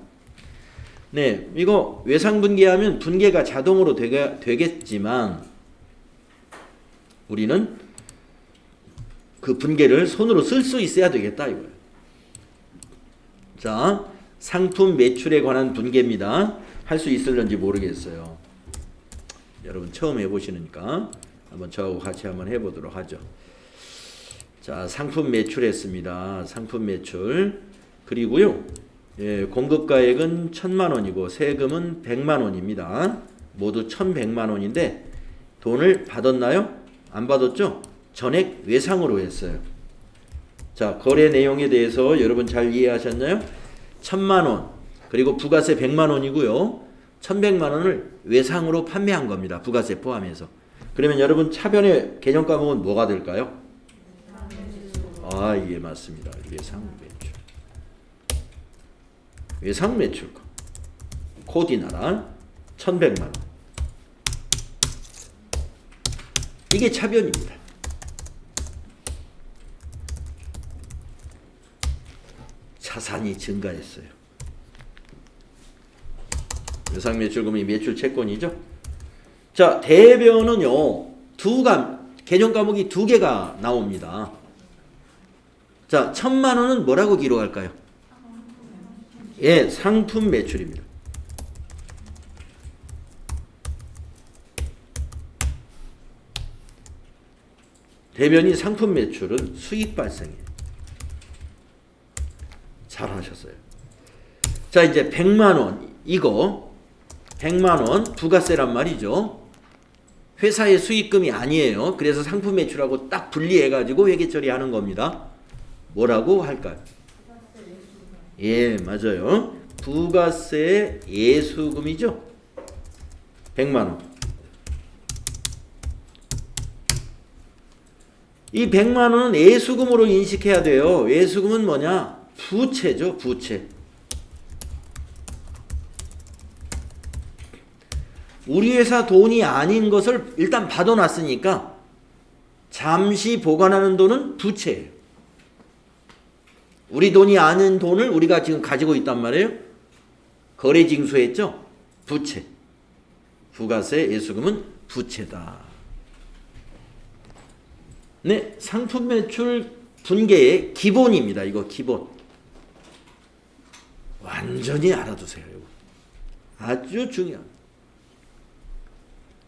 네, 이거 외상 분계하면 분계가 자동으로 되겠지만 우리는 그 분계를 손으로 쓸 수 있어야 되겠다 이거예요. 자, 상품 매출에 관한 분계입니다. 할 수 있을런지 모르겠어요. 여러분 처음 해보시니까 한번 저하고 같이 한번 해보도록 하죠. 자, 상품 매출했습니다. 상품 매출. 그리고요, 예, 공급가액은 1,000만 원이고 세금은 100만 원입니다. 모두 1,100만 원인데 돈을 받았나요? 안 받았죠? 전액 외상으로 했어요. 자, 거래 내용에 대해서 여러분 잘 이해하셨나요? 1,000만 원 그리고 부가세 100만 원이고요. 1,100만 원을 외상으로 판매한 겁니다. 부가세 포함해서. 그러면 여러분 차변의 개념 과목은 뭐가 될까요? 예, 맞습니다. 외상 매출. 외상 매출 코디 나라 1,100만 원. 이게 차변입니다. 자산이 증가했어요. 외상 매출금이 매출 채권이죠. 자, 대변은요. 개정 과목이 2개가 나옵니다. 자, 1,000만 원은 뭐라고 기록할까요? 예, 상품 매출입니다. 대변이 상품 매출은 수익 발생이에요. 잘 하셨어요. 자, 이제 100만 원 이거 100만 원 부가세란 말이죠. 회사의 수익금이 아니에요. 그래서 상품 매출하고 딱 분리해가지고 회계 처리하는 겁니다. 뭐라고 할까요? 예, 맞아요. 부가세 예수금이죠. 100만 원. 이 100만 원은 예수금으로 인식해야 돼요. 예수금은 뭐냐? 부채죠, 부채. 우리 회사 돈이 아닌 것을 일단 받아놨으니까 잠시 보관하는 돈은 부채예요. 우리 돈이 아닌 돈을 우리가 지금 가지고 있단 말이에요. 거래 징수했죠? 부채. 부가세 예수금은 부채다. 네, 상품 매출 분계의 기본입니다. 이거 기본. 완전히 알아두세요. 이거. 아주 중요합니다.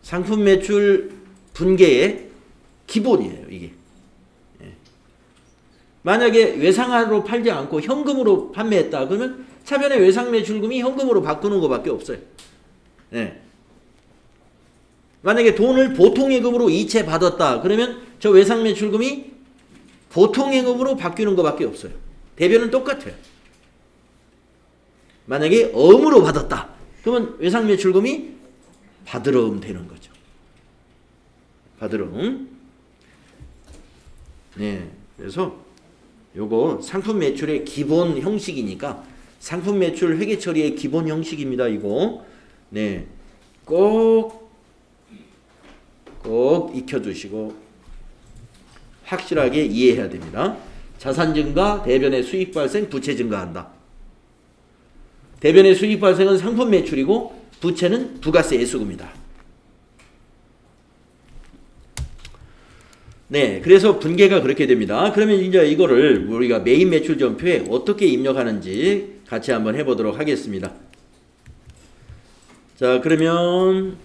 상품 매출 분계의 기본이에요. 이게. 예. 만약에 외상화로 팔지 않고 현금으로 판매했다 그러면 차변의 외상 매출금이 현금으로 바꾸는 것밖에 없어요. 예. 만약에 돈을 보통예금으로 이체 받았다 그러면 저 외상 매출금이 보통예금으로 바뀌는 것밖에 없어요. 대변은 똑같아요. 만약에 어음으로 받았다 그러면 외상 매출금이 받으러음 되는 거죠. 받으러음. 네, 그래서 요거 상품 매출의 기본 형식이니까 상품 매출 회계 처리의 기본 형식입니다. 이거 네, 꼭 익혀두시고 확실하게 이해해야 됩니다. 자산 증가, 대변의 수익 발생, 부채 증가한다. 대변의 수익 발생은 상품 매출이고 부채는 부가세 예수금이다. 네, 그래서 분계가 그렇게 됩니다. 그러면 이제 이거를 우리가 메인 매출 전표에 어떻게 입력하는지 같이 한번 해보도록 하겠습니다. 자, 그러면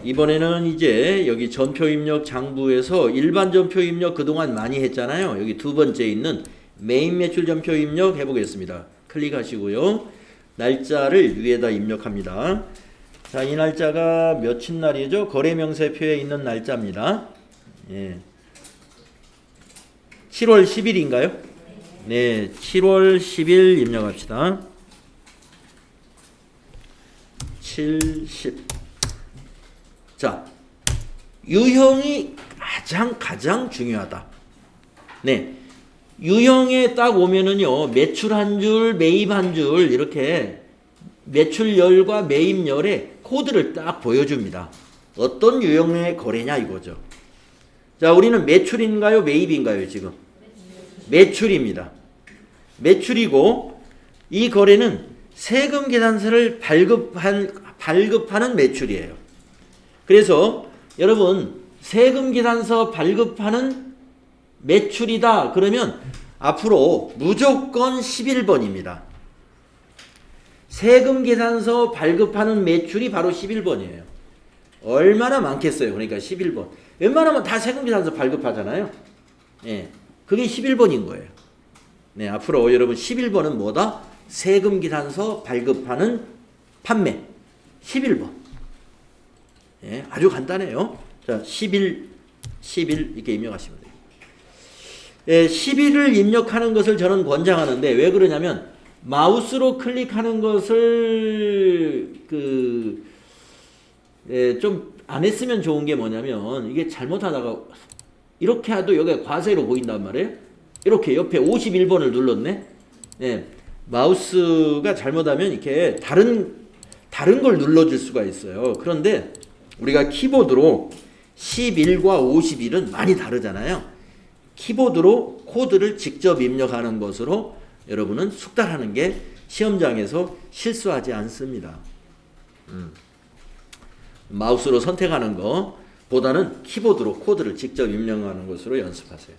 이번에는 이제 여기 전표 입력 장부에서 일반 전표 입력 그동안 많이 했잖아요. 여기 두 번째 있는 메인 매출 전표 입력 해보겠습니다. 클릭하시고요. 날짜를 위에다 입력합니다. 자, 이 날짜가 며칠 날이죠? 거래명세표에 있는 날짜입니다. 예. 7월 10일인가요? 네, 7월 10일 입력합시다. 70. 자, 유형이 가장 중요하다. 네, 유형에 딱 오면은요, 매출 한 줄, 매입 한 줄 이렇게 매출열과 매입열의 코드를 딱 보여줍니다. 어떤 유형의 거래냐 이거죠. 자, 우리는 매출인가요? 매입인가요? 지금? 매출입니다. 매출이고 이 거래는 세금 계산서를 발급하는 매출이에요. 그래서 여러분 세금 계산서 발급하는 매출이다 그러면 앞으로 무조건 11번입니다. 세금 계산서 발급하는 매출이 바로 11번이에요. 얼마나 많겠어요. 그러니까 11번. 웬만하면 다 세금 계산서 발급하잖아요. 예, 그게 11번인 거예요. 네, 앞으로 여러분 11번은 뭐다? 세금 계산서 발급하는 판매. 11번. 예, 아주 간단해요. 자, 11 이렇게 입력하시면 돼요. 예, 11을 입력하는 것을 저는 권장하는데 왜 그러냐면 마우스로 클릭하는 것을 좀 안 했으면 좋은 게 뭐냐면 이게 잘못하다가 이렇게 해도 여기가 과세로 보인단 말이에요. 이렇게 옆에 51번을 눌렀네. 예, 마우스가 잘못하면 이렇게 다른 걸 눌러줄 수가 있어요. 그런데 우리가 키보드로 11과 51은 많이 다르잖아요. 키보드로 코드를 직접 입력하는 것으로 여러분은 숙달하는 게 시험장에서 실수하지 않습니다. 마우스로 선택하는 것보다는 키보드로 코드를 직접 입력하는 것으로 연습하세요.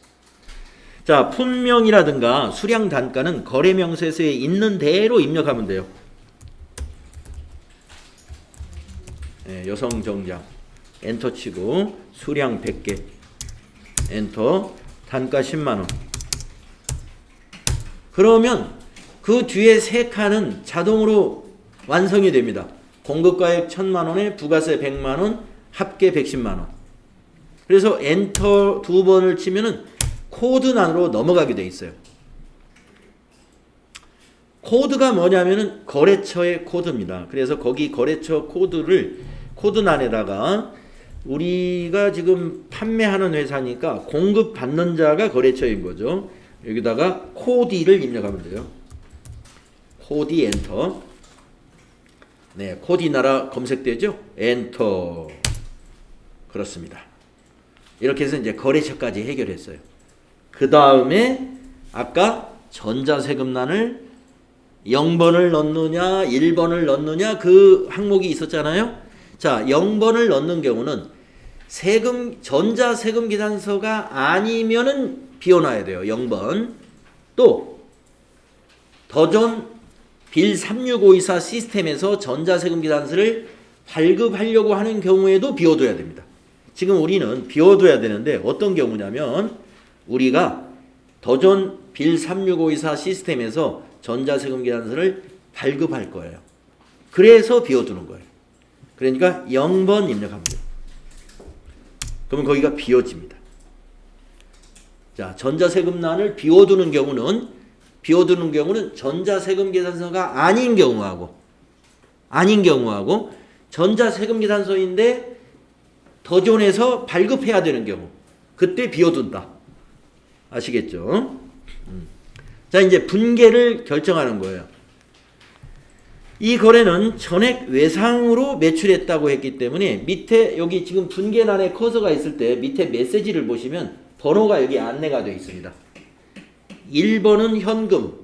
자, 품명이라든가 수량 단가는 거래명세서에 있는 대로 입력하면 돼요. 네, 여성 정장 엔터 치고 수량 100개 엔터 단가 10만원. 그러면 그 뒤에 세 칸은 자동으로 완성이 됩니다. 공급가액 1000만원에 부가세 100만원, 합계 110만 원. 그래서 엔터 2번을 치면은 코드란으로 넘어가게 돼 있어요. 코드가 뭐냐면은 거래처의 코드입니다. 그래서 거기 거래처 코드를 코드란에다가 우리가 지금 판매하는 회사니까 공급받는 자가 거래처인 거죠. 여기다가 코디를 입력하면 돼요. 코디 엔터. 네, 코디나라 검색되죠? 엔터. 그렇습니다. 이렇게 해서 이제 거래처까지 해결했어요. 그 다음에 아까 전자세금란을 0번을 넣느냐 1번을 넣느냐 그 항목이 있었잖아요. 자, 0번을 넣는 경우는 전자세금계산서가 아니면은 비워놔야 돼요. 0번. 또 더전 빌 36524 시스템에서 전자세금계산서를 발급하려고 하는 경우에도 비워둬야 됩니다. 지금 우리는 비워둬야 되는데 어떤 경우냐면 우리가 더전 빌 36524 시스템에서 전자세금계산서를 발급할 거예요. 그래서 비워두는 거예요. 그러니까 0번 입력하면 돼요. 그러면 거기가 비워집니다. 자, 전자세금란을 비워두는 경우는 전자세금계산서가 아닌 경우하고 전자세금계산서인데 더존에서 발급해야 되는 경우 그때 비워둔다. 아시겠죠? 자, 이제 분계를 결정하는 거예요. 이 거래는 전액 외상으로 매출했다고 했기 때문에 밑에 여기 지금 분계란에 커서가 있을 때 밑에 메시지를 보시면 번호가 여기 안내가 되어 있습니다. 1번은 현금,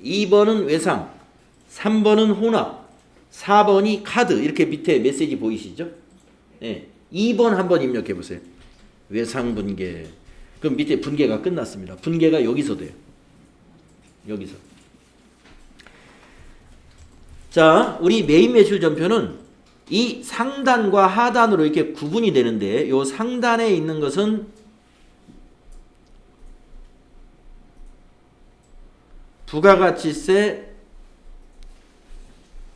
2번은 외상, 3번은 혼합, 4번이 카드. 이렇게 밑에 메시지 보이시죠? 네. 2번 한번 입력해 보세요. 외상 분계. 그럼 밑에 분계가 끝났습니다. 분계가 여기서 돼요. 여기서. 자, 우리 메인 매출 전표는 이 상단과 하단으로 이렇게 구분이 되는데 이 상단에 있는 것은 부가가치세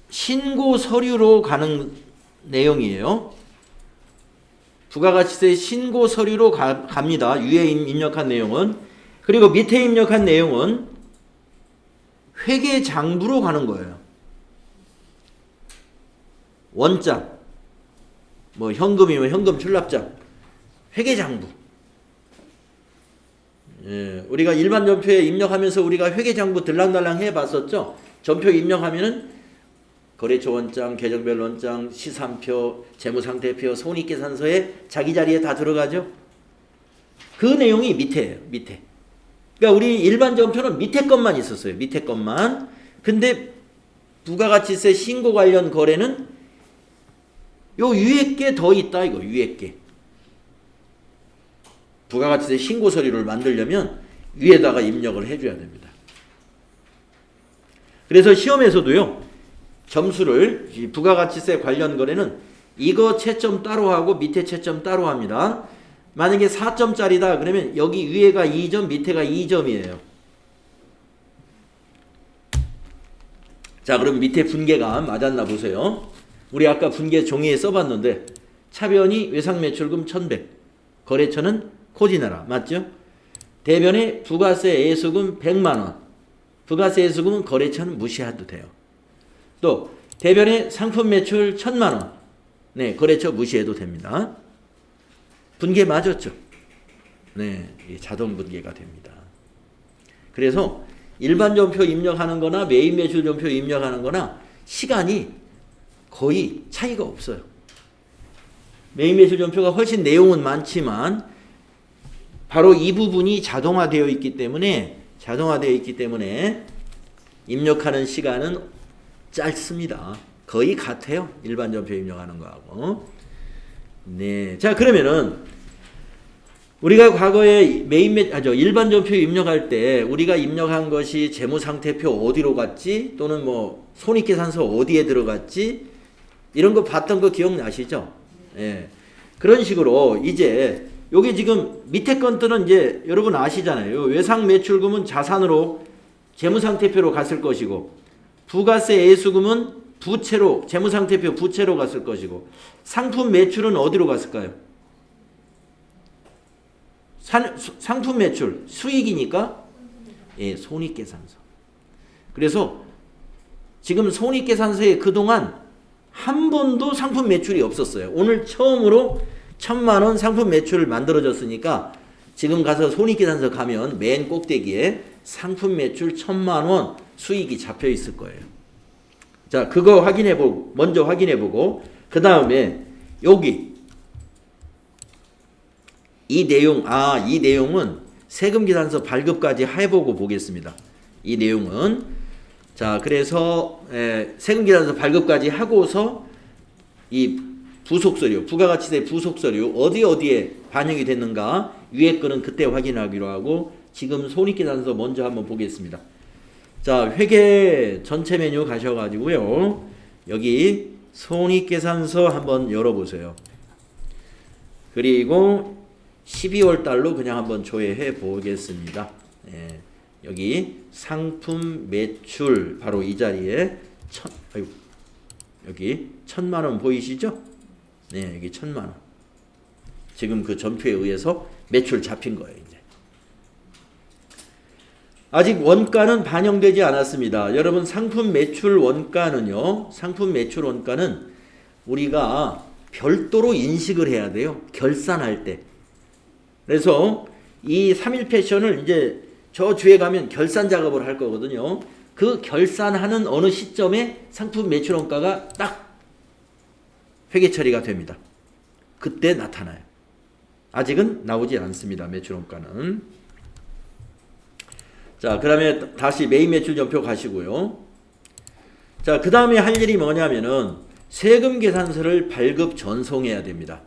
신고 서류로 가는 내용이에요. 부가가치세 신고 서류로 갑니다. 위에 입력한 내용은. 그리고 밑에 입력한 내용은 회계장부로 가는 거예요. 원장, 뭐 현금이면 현금 출납장, 회계장부. 예, 우리가 일반 전표에 입력하면서 우리가 회계장부 들랑달랑 해봤었죠. 전표 입력하면은 거래처 원장, 계정별 원장, 시산표, 재무상태표, 손익계산서에 자기 자리에 다 들어가죠. 그 내용이 밑에예요. 밑에. 그러니까 우리 일반 전표는 밑에 것만 있었어요. 밑에 것만. 근데 부가가치세 신고 관련 거래는 요 위에 게 더 있다 이거. 위에 게. 부가가치세 신고 서류를 만들려면 위에다가 입력을 해줘야 됩니다. 그래서 시험에서도요. 점수를 부가가치세 관련 거래는 이거 채점 따로 하고 밑에 채점 따로 합니다. 만약에 4점짜리다 그러면 여기 위에가 2점 밑에가 2점이에요. 자, 그럼 밑에 분계가 맞았나 보세요. 우리 아까 분계 종이에 써봤는데 차변이 외상매출금 1100, 거래처는 코디나라 맞죠? 대변에 부가세 애수금 100만원, 부가세 애수금은 거래처는 무시해도 돼요. 또 대변에 상품 매출 1000만원, 네, 거래처 무시해도 됩니다. 분계 맞았죠? 네, 자동 분계가 됩니다. 그래서 일반 전표 입력하는 거나 메인 매출 전표 입력하는 거나 시간이 거의 차이가 없어요. 메인 매출 전표가 훨씬 내용은 많지만 바로 이 부분이 자동화되어 있기 때문에 입력하는 시간은 짧습니다. 거의 같아요. 일반 전표 입력하는 거하고. 네. 자, 그러면은 우리가 과거에 일반 전표 입력할 때 우리가 입력한 것이 재무상태표 어디로 갔지? 또는 뭐 손익계산서 어디에 들어갔지? 이런 거 봤던 거 기억나시죠? 예. 그런 식으로 이제 요게 지금 밑에 건들은 이제 여러분 아시잖아요. 외상 매출금은 자산으로 재무상태표로 갔을 것이고 부가세 애수금은 부채로 재무상태표 부채로 갔을 것이고 상품 매출은 어디로 갔을까요? 상품 매출 수익이니까 예, 손익계산서. 그래서 지금 손익계산서에 그동안 한 번도 상품 매출이 없었어요. 오늘 처음으로 1,000만 원 상품 매출을 만들어졌으니까 지금 가서 손익계산서 가면 맨 꼭대기에 상품 매출 1,000만 원 수익이 잡혀 있을 거예요. 자, 그거 먼저 확인해 보고 그 다음에 여기 이 내용은 세금계산서 발급까지 해보고 보겠습니다. 이 내용은 자, 그래서 세금계산서 발급까지 하고서 이 부속서류, 부가가치세 부속서류 어디에 반영이 됐는가 위에 거는 그때 확인하기로 하고 지금 손익계산서 먼저 한번 보겠습니다. 자, 회계 전체 메뉴 가셔가지고요. 여기 손익계산서 한번 열어보세요. 그리고 12월 달로 그냥 한번 조회해 보겠습니다. 예, 여기 상품 매출 바로 이 자리에 여기 1,000만 원 보이시죠? 네, 여기 1,000만 원. 지금 그 전표에 의해서 매출 잡힌 거예요. 이제 아직 원가는 반영되지 않았습니다. 여러분 상품 매출 원가는요. 상품 매출 원가는 우리가 별도로 인식을 해야 돼요. 결산할 때. 그래서 이 3일 패션을 이제 저 주에 가면 결산 작업을 할 거거든요. 그 결산하는 어느 시점에 상품 매출 원가가 딱 회계 처리가 됩니다. 그때 나타나요. 아직은 나오지 않습니다. 매출 원가는. 자, 그 다음에 다시 메인 매출 전표 가시고요. 자, 그 다음에 할 일이 뭐냐면은 세금 계산서를 발급 전송해야 됩니다.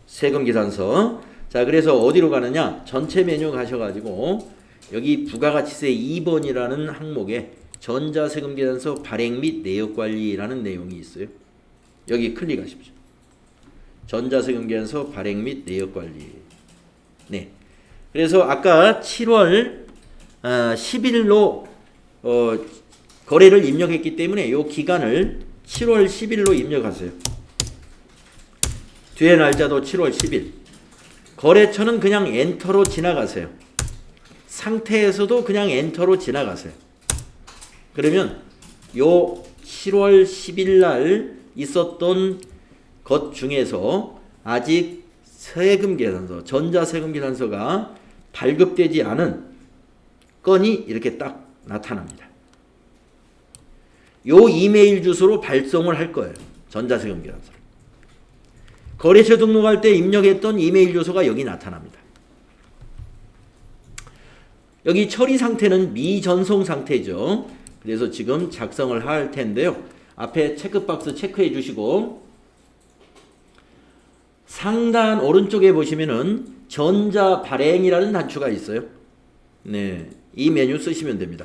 세금 계산서. 자, 그래서 어디로 가느냐? 전체 메뉴 가셔가지고 여기 부가가치세 2번이라는 항목에 전자세금계산서 발행 및 내역관리라는 내용이 있어요. 여기 클릭하십시오. 전자세금계산서 발행 및 내역관리. 네. 그래서 아까 7월 10일로 거래를 입력했기 때문에 이 기간을 7월 10일로 입력하세요. 뒤에 날짜도 7월 10일. 거래처는 그냥 엔터로 지나가세요. 상태에서도 그냥 엔터로 지나가세요. 그러면 요 7월 10일 날 있었던 것 중에서 아직 세금계산서, 전자세금계산서가 발급되지 않은 건이 이렇게 딱 나타납니다. 요 이메일 주소로 발송을 할 거예요. 전자세금계산서. 거래처 등록할 때 입력했던 이메일 주소가 여기 나타납니다. 여기 처리 상태는 미전송 상태죠. 그래서 지금 작성을 할 텐데요. 앞에 체크박스 체크해 주시고 상단 오른쪽에 보시면은 전자발행이라는 단추가 있어요. 네, 이 메뉴 쓰시면 됩니다.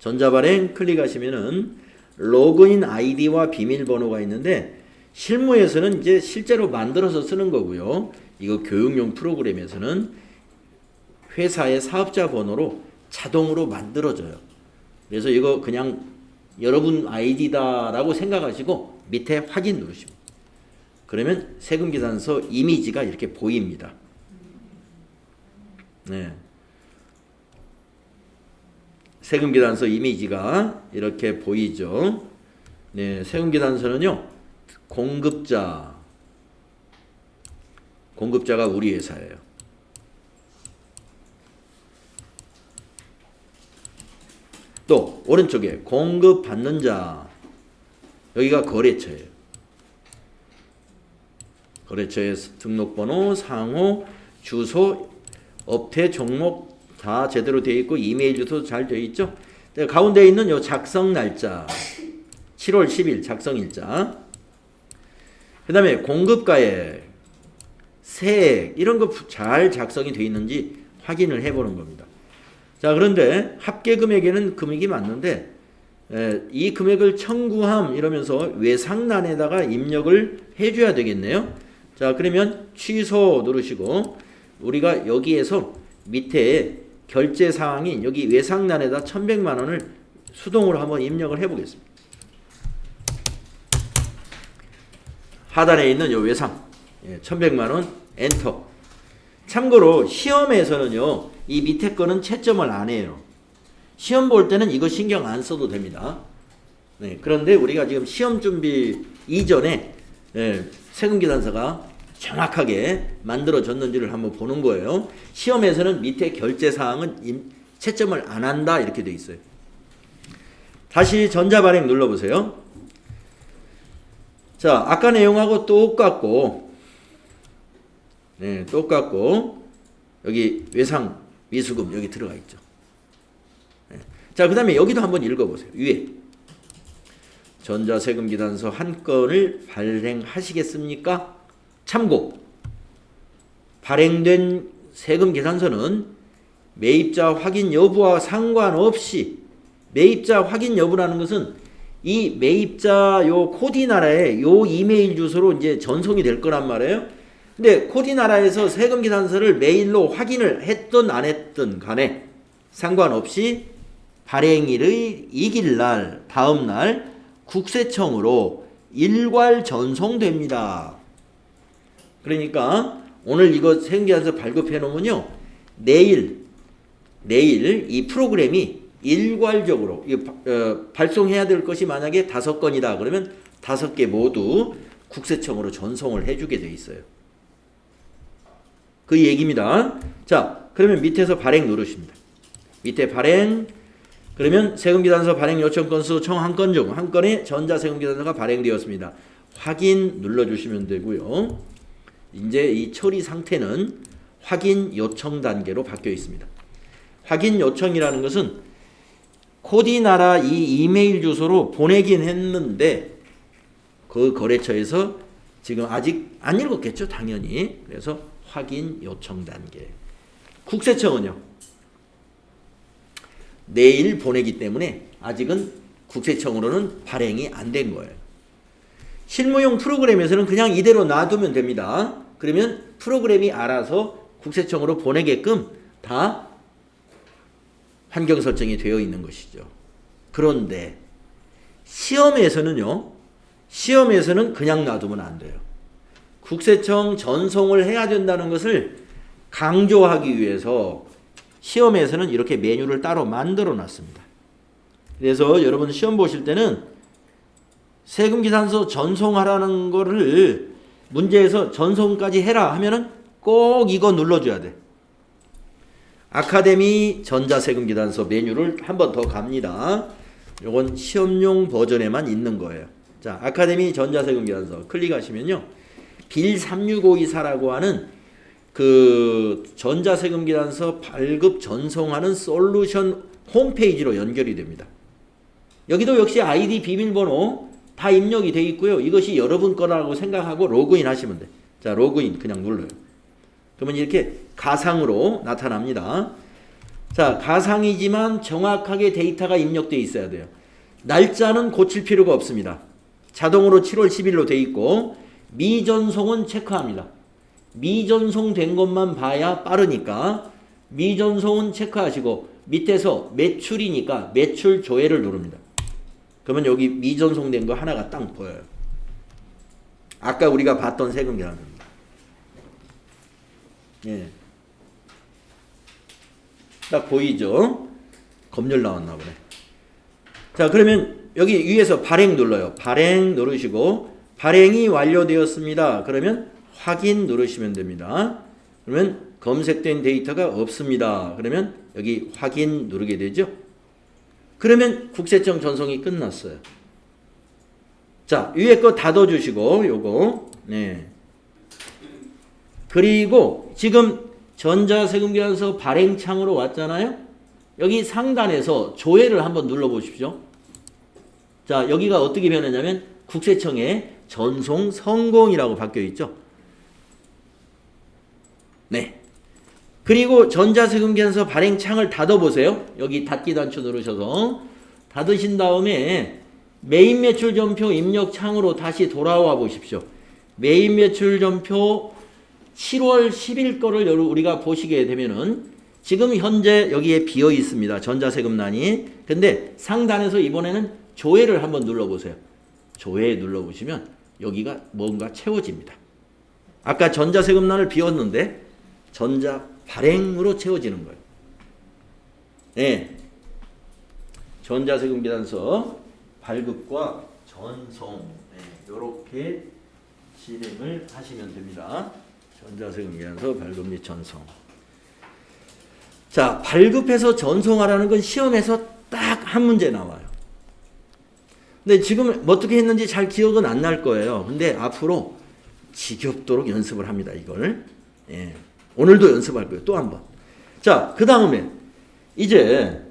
전자발행 클릭하시면은 로그인 아이디와 비밀번호가 있는데 실무에서는 이제 실제로 만들어서 쓰는 거고요. 이거 교육용 프로그램에서는 회사의 사업자 번호로 자동으로 만들어져요. 그래서 이거 그냥 여러분 아이디다라고 생각하시고 밑에 확인 누르십니다. 그러면 세금계산서 이미지가 이렇게 보입니다. 네. 세금계산서 이미지가 이렇게 보이죠. 네, 세금계산서는요. 공급자가 우리 회사예요. 또 오른쪽에 공급받는 자, 여기가 거래처예요. 거래처의 등록번호, 상호, 주소, 업태, 종목 다 제대로 되어 있고 이메일 주소도 잘 되어 있죠. 가운데 있는 요 작성 날짜 7월 10일 작성일자, 그 다음에 공급가액, 세액 이런 거 잘 작성이 되어 있는지 확인을 해보는 겁니다. 자, 그런데 합계금액에는 금액이 맞는데 이 금액을 청구함 이러면서 외상란에다가 입력을 해줘야 되겠네요. 자, 그러면 취소 누르시고 우리가 여기에서 밑에 결제사항인 여기 외상란에다 1,100만 원을 수동으로 한번 입력을 해보겠습니다. 하단에 있는 요 외상 1100만원 엔터. 참고로 시험에서는요 이 밑에 거는 채점을 안 해요. 시험 볼 때는 이거 신경 안 써도 됩니다. 네, 그런데 우리가 지금 시험 준비 이전에 세금계산서가 정확하게 만들어졌는지를 한번 보는 거예요. 시험에서는 밑에 결제사항은 채점을 안 한다 이렇게 돼 있어요. 다시 전자발행 눌러보세요. 자, 아까 내용하고 똑같고 똑같고 여기 외상 미수금 여기 들어가 있죠. 자, 그 다음에 여기도 한번 읽어보세요. 위에 전자세금계산서 한 건을 발행하시겠습니까? 참고 발행된 세금계산서는 매입자 확인 여부와 상관없이 매입자 확인 여부라는 것은 이 매입자 요 코디나라에 요 이메일 주소로 이제 전송이 될 거란 말이에요. 근데 코디나라에서 세금계산서를 메일로 확인을 했든 안 했든 간에 상관없이 발행일의 이길날 다음날 국세청으로 일괄 전송됩니다. 그러니까 오늘 이거 세금계산서 발급해 놓으면요 내일 이 프로그램이 일괄적으로 발송해야 될 것이 만약에 5건이다 그러면 5개 모두 국세청으로 전송을 해주게 돼 있어요. 그 얘기입니다. 자, 그러면 밑에서 발행 누르십니다. 밑에 발행 그러면 세금계산서 발행 요청 건수 총 한 건 중 한 건의 전자세금계산서가 발행되었습니다. 확인 눌러주시면 되고요. 이제 이 처리 상태는 확인 요청 단계로 바뀌어 있습니다. 확인 요청이라는 것은 코디나라 이 이메일 주소로 보내긴 했는데 그 거래처에서 지금 아직 안 읽었겠죠, 당연히. 그래서 확인 요청 단계. 국세청은요 내일 보내기 때문에 아직은 국세청으로는 발행이 안 된 거예요. 실무용 프로그램에서는 그냥 이대로 놔두면 됩니다. 그러면 프로그램이 알아서 국세청으로 보내게끔 다 환경 설정이 되어 있는 것이죠. 그런데 시험에서는요. 시험에서는 그냥 놔두면 안 돼요. 국세청 전송을 해야 된다는 것을 강조하기 위해서 시험에서는 이렇게 메뉴를 따로 만들어 놨습니다. 그래서 여러분 시험 보실 때는 세금계산서 전송하라는 거를 문제에서 전송까지 해라 하면은 꼭 이거 눌러줘야 돼. 아카데미 전자세금계산서 메뉴를 한 번 더 갑니다. 요건 시험용 버전에만 있는 거예요. 자, 아카데미 전자세금계산서 클릭하시면요. 빌 3652사라고 하는 그 전자세금계산서 발급 전송하는 솔루션 홈페이지로 연결이 됩니다. 여기도 역시 아이디 비밀번호 다 입력이 되어 있고요. 이것이 여러분 거라고 생각하고 로그인 하시면 돼. 자, 로그인 그냥 눌러요. 그러면 이렇게 가상으로 나타납니다. 자, 가상이지만 정확하게 데이터가 입력되어 있어야 돼요. 날짜는 고칠 필요가 없습니다. 자동으로 7월 10일로 되어 있고 미전송은 체크합니다. 미전송된 것만 봐야 빠르니까 미전송은 체크하시고 밑에서 매출이니까 매출 조회를 누릅니다. 그러면 여기 미전송된 거 하나가 딱 보여요. 아까 우리가 봤던 세금계산서입니다. 예. 딱 보이죠? 검열 나왔나 보네. 자, 그러면 여기 위에서 발행 눌러요. 발행 누르시고 발행이 완료되었습니다. 그러면 확인 누르시면 됩니다. 그러면 검색된 데이터가 없습니다. 그러면 여기 확인 누르게 되죠. 그러면 국세청 전송이 끝났어요. 자, 위에 거 닫아주시고 요거 그리고 지금 전자세금계산서 발행창으로 왔잖아요. 여기 상단에서 조회를 한번 눌러보십시오. 자, 여기가 어떻게 변했냐면 국세청에 전송 성공이라고 바뀌어 있죠. 네. 그리고 전자세금계산서 발행창을 닫아보세요. 여기 닫기 단추 누르셔서 닫으신 다음에 매입매출전표 입력창으로 다시 돌아와 보십시오. 매입매출전표 7월 10일 거를 우리가 보시게 되면은 지금 현재 여기에 비어 있습니다. 전자세금란이. 근데 상단에서 이번에는 조회를 한번 눌러보세요. 조회 눌러보시면 여기가 뭔가 채워집니다. 아까 전자세금란을 비웠는데 전자 발행으로 채워지는 거예요. 네. 전자세금계산서 발급과 전송 이렇게 진행을 하시면 됩니다. 전자세금계산서 발급 및 전송. 자, 발급해서 전송하라는 건 시험에서 딱 한 문제 나와요. 근데 지금 어떻게 했는지 잘 기억은 안 날 거예요. 근데 앞으로 지겹도록 연습을 합니다. 이걸. 예. 오늘도 연습할 거예요. 또 한 번. 자, 그 다음에 이제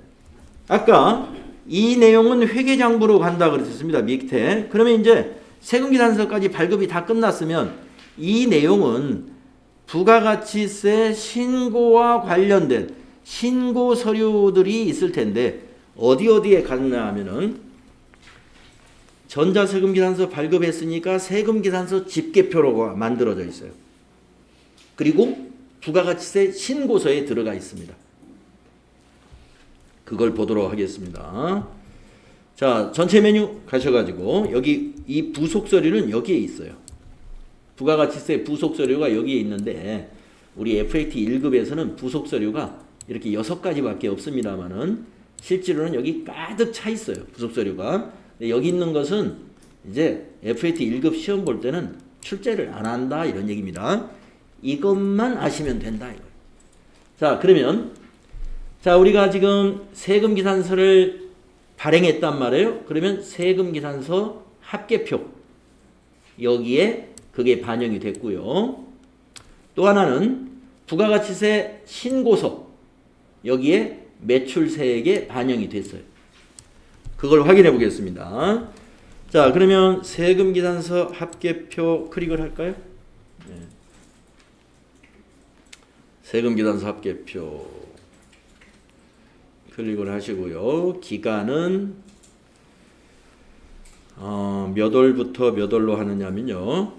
아까 이 내용은 회계장부로 간다 그랬습니다. 밑에. 그러면 이제 세금계산서까지 발급이 다 끝났으면 이 내용은 부가가치세 신고와 관련된 신고 서류들이 있을 텐데 어디에 갔냐 하면은 전자세금계산서 발급했으니까 세금계산서 집계표로가 만들어져 있어요. 그리고 부가가치세 신고서에 들어가 있습니다. 그걸 보도록 하겠습니다. 자, 전체 메뉴 가셔가지고 여기 이 부속서류는 여기에 있어요. 부가가치세 부속서류가 여기에 있는데 우리 FAT 1급에서는 부속서류가 이렇게 6가지밖에 없습니다만은 실제로는 여기 가득 차 있어요. 부속서류가. 근데 여기 있는 것은 이제 FAT 1급 시험 볼 때는 출제를 안 한다 이런 얘기입니다. 이것만 아시면 된다 이거예요. 자, 그러면 자, 우리가 지금 세금계산서를 발행했단 말이에요. 그러면 세금계산서 합계표 여기에 그게 반영이 됐고요. 또 하나는 부가가치세 신고서 여기에 매출세액에 반영이 됐어요. 그걸 확인해 보겠습니다. 자, 그러면 세금계산서 합계표 클릭을 할까요? 네. 세금계산서 합계표 클릭을 하시고요. 기간은 몇 월부터 몇 월로 하느냐면요.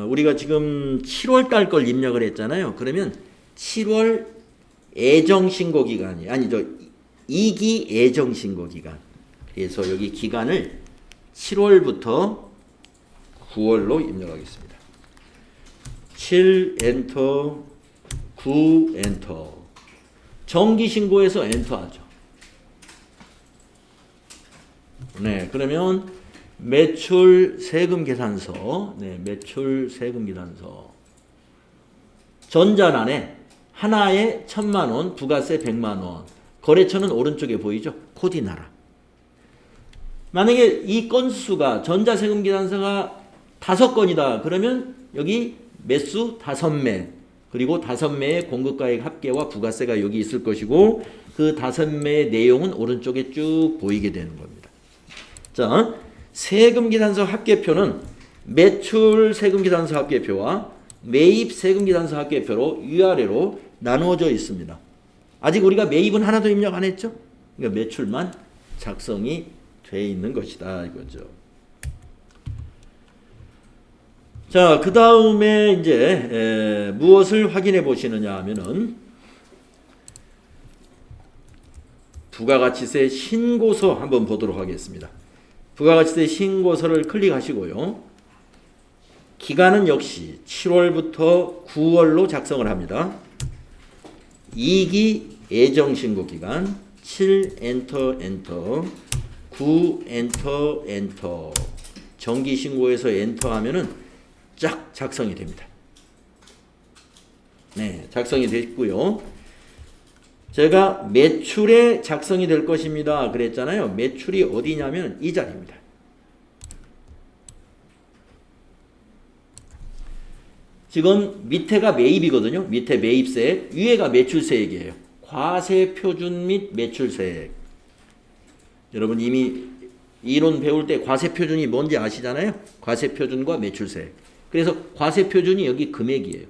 우리가 지금 7월 달 걸 입력을 했잖아요. 그러면 7월 애정신고기간이 아니죠. 2기 애정신고기간. 그래서 여기 기간을 7월부터 9월로 입력하겠습니다. 7 엔터 9 엔터 정기신고에서 엔터하죠. 네, 그러면 매출 세금 계산서, 네, 매출 세금 계산서 전자란에 하나에 1,000만 원, 부가세 100만 원. 거래처는 오른쪽에 보이죠? 코디 나라. 만약에 이 건수가 전자세금 계산서가 5건이다. 그러면 여기 매수 5매 그리고 5매의 공급가액 합계와 부가세가 여기 있을 것이고 그 5매의 내용은 오른쪽에 쭉 보이게 되는 겁니다. 자, 세금계산서 합계표는 매출 세금계산서 합계표와 매입 세금계산서 합계표로 위아래로 나누어져 있습니다. 아직 우리가 매입은 하나도 입력 안 했죠? 그러니까 매출만 작성이 돼 있는 것이다 이거죠. 자, 그 다음에 이제 무엇을 확인해 보시느냐 하면은 부가가치세 신고서 한번 보도록 하겠습니다. 부가가치세 신고서를 클릭하시고요. 기간은 역시 7월부터 9월로 작성을 합니다. 2기 애정신고 기간 7 엔터 엔터 9 엔터 엔터 정기신고에서 엔터 하면은 쫙 작성이 됩니다. 네, 작성이 됐고요. 제가 매출에 작성이 될 것입니다. 그랬잖아요. 매출이 어디냐면 이 자리입니다. 지금 밑에가 매입이거든요. 밑에 매입세액, 위에가 매출세액이에요. 과세표준 및 매출세액. 여러분 이미 이론 배울 때 과세표준이 뭔지 아시잖아요. 과세표준과 매출세액. 그래서 과세표준이 여기 금액이에요.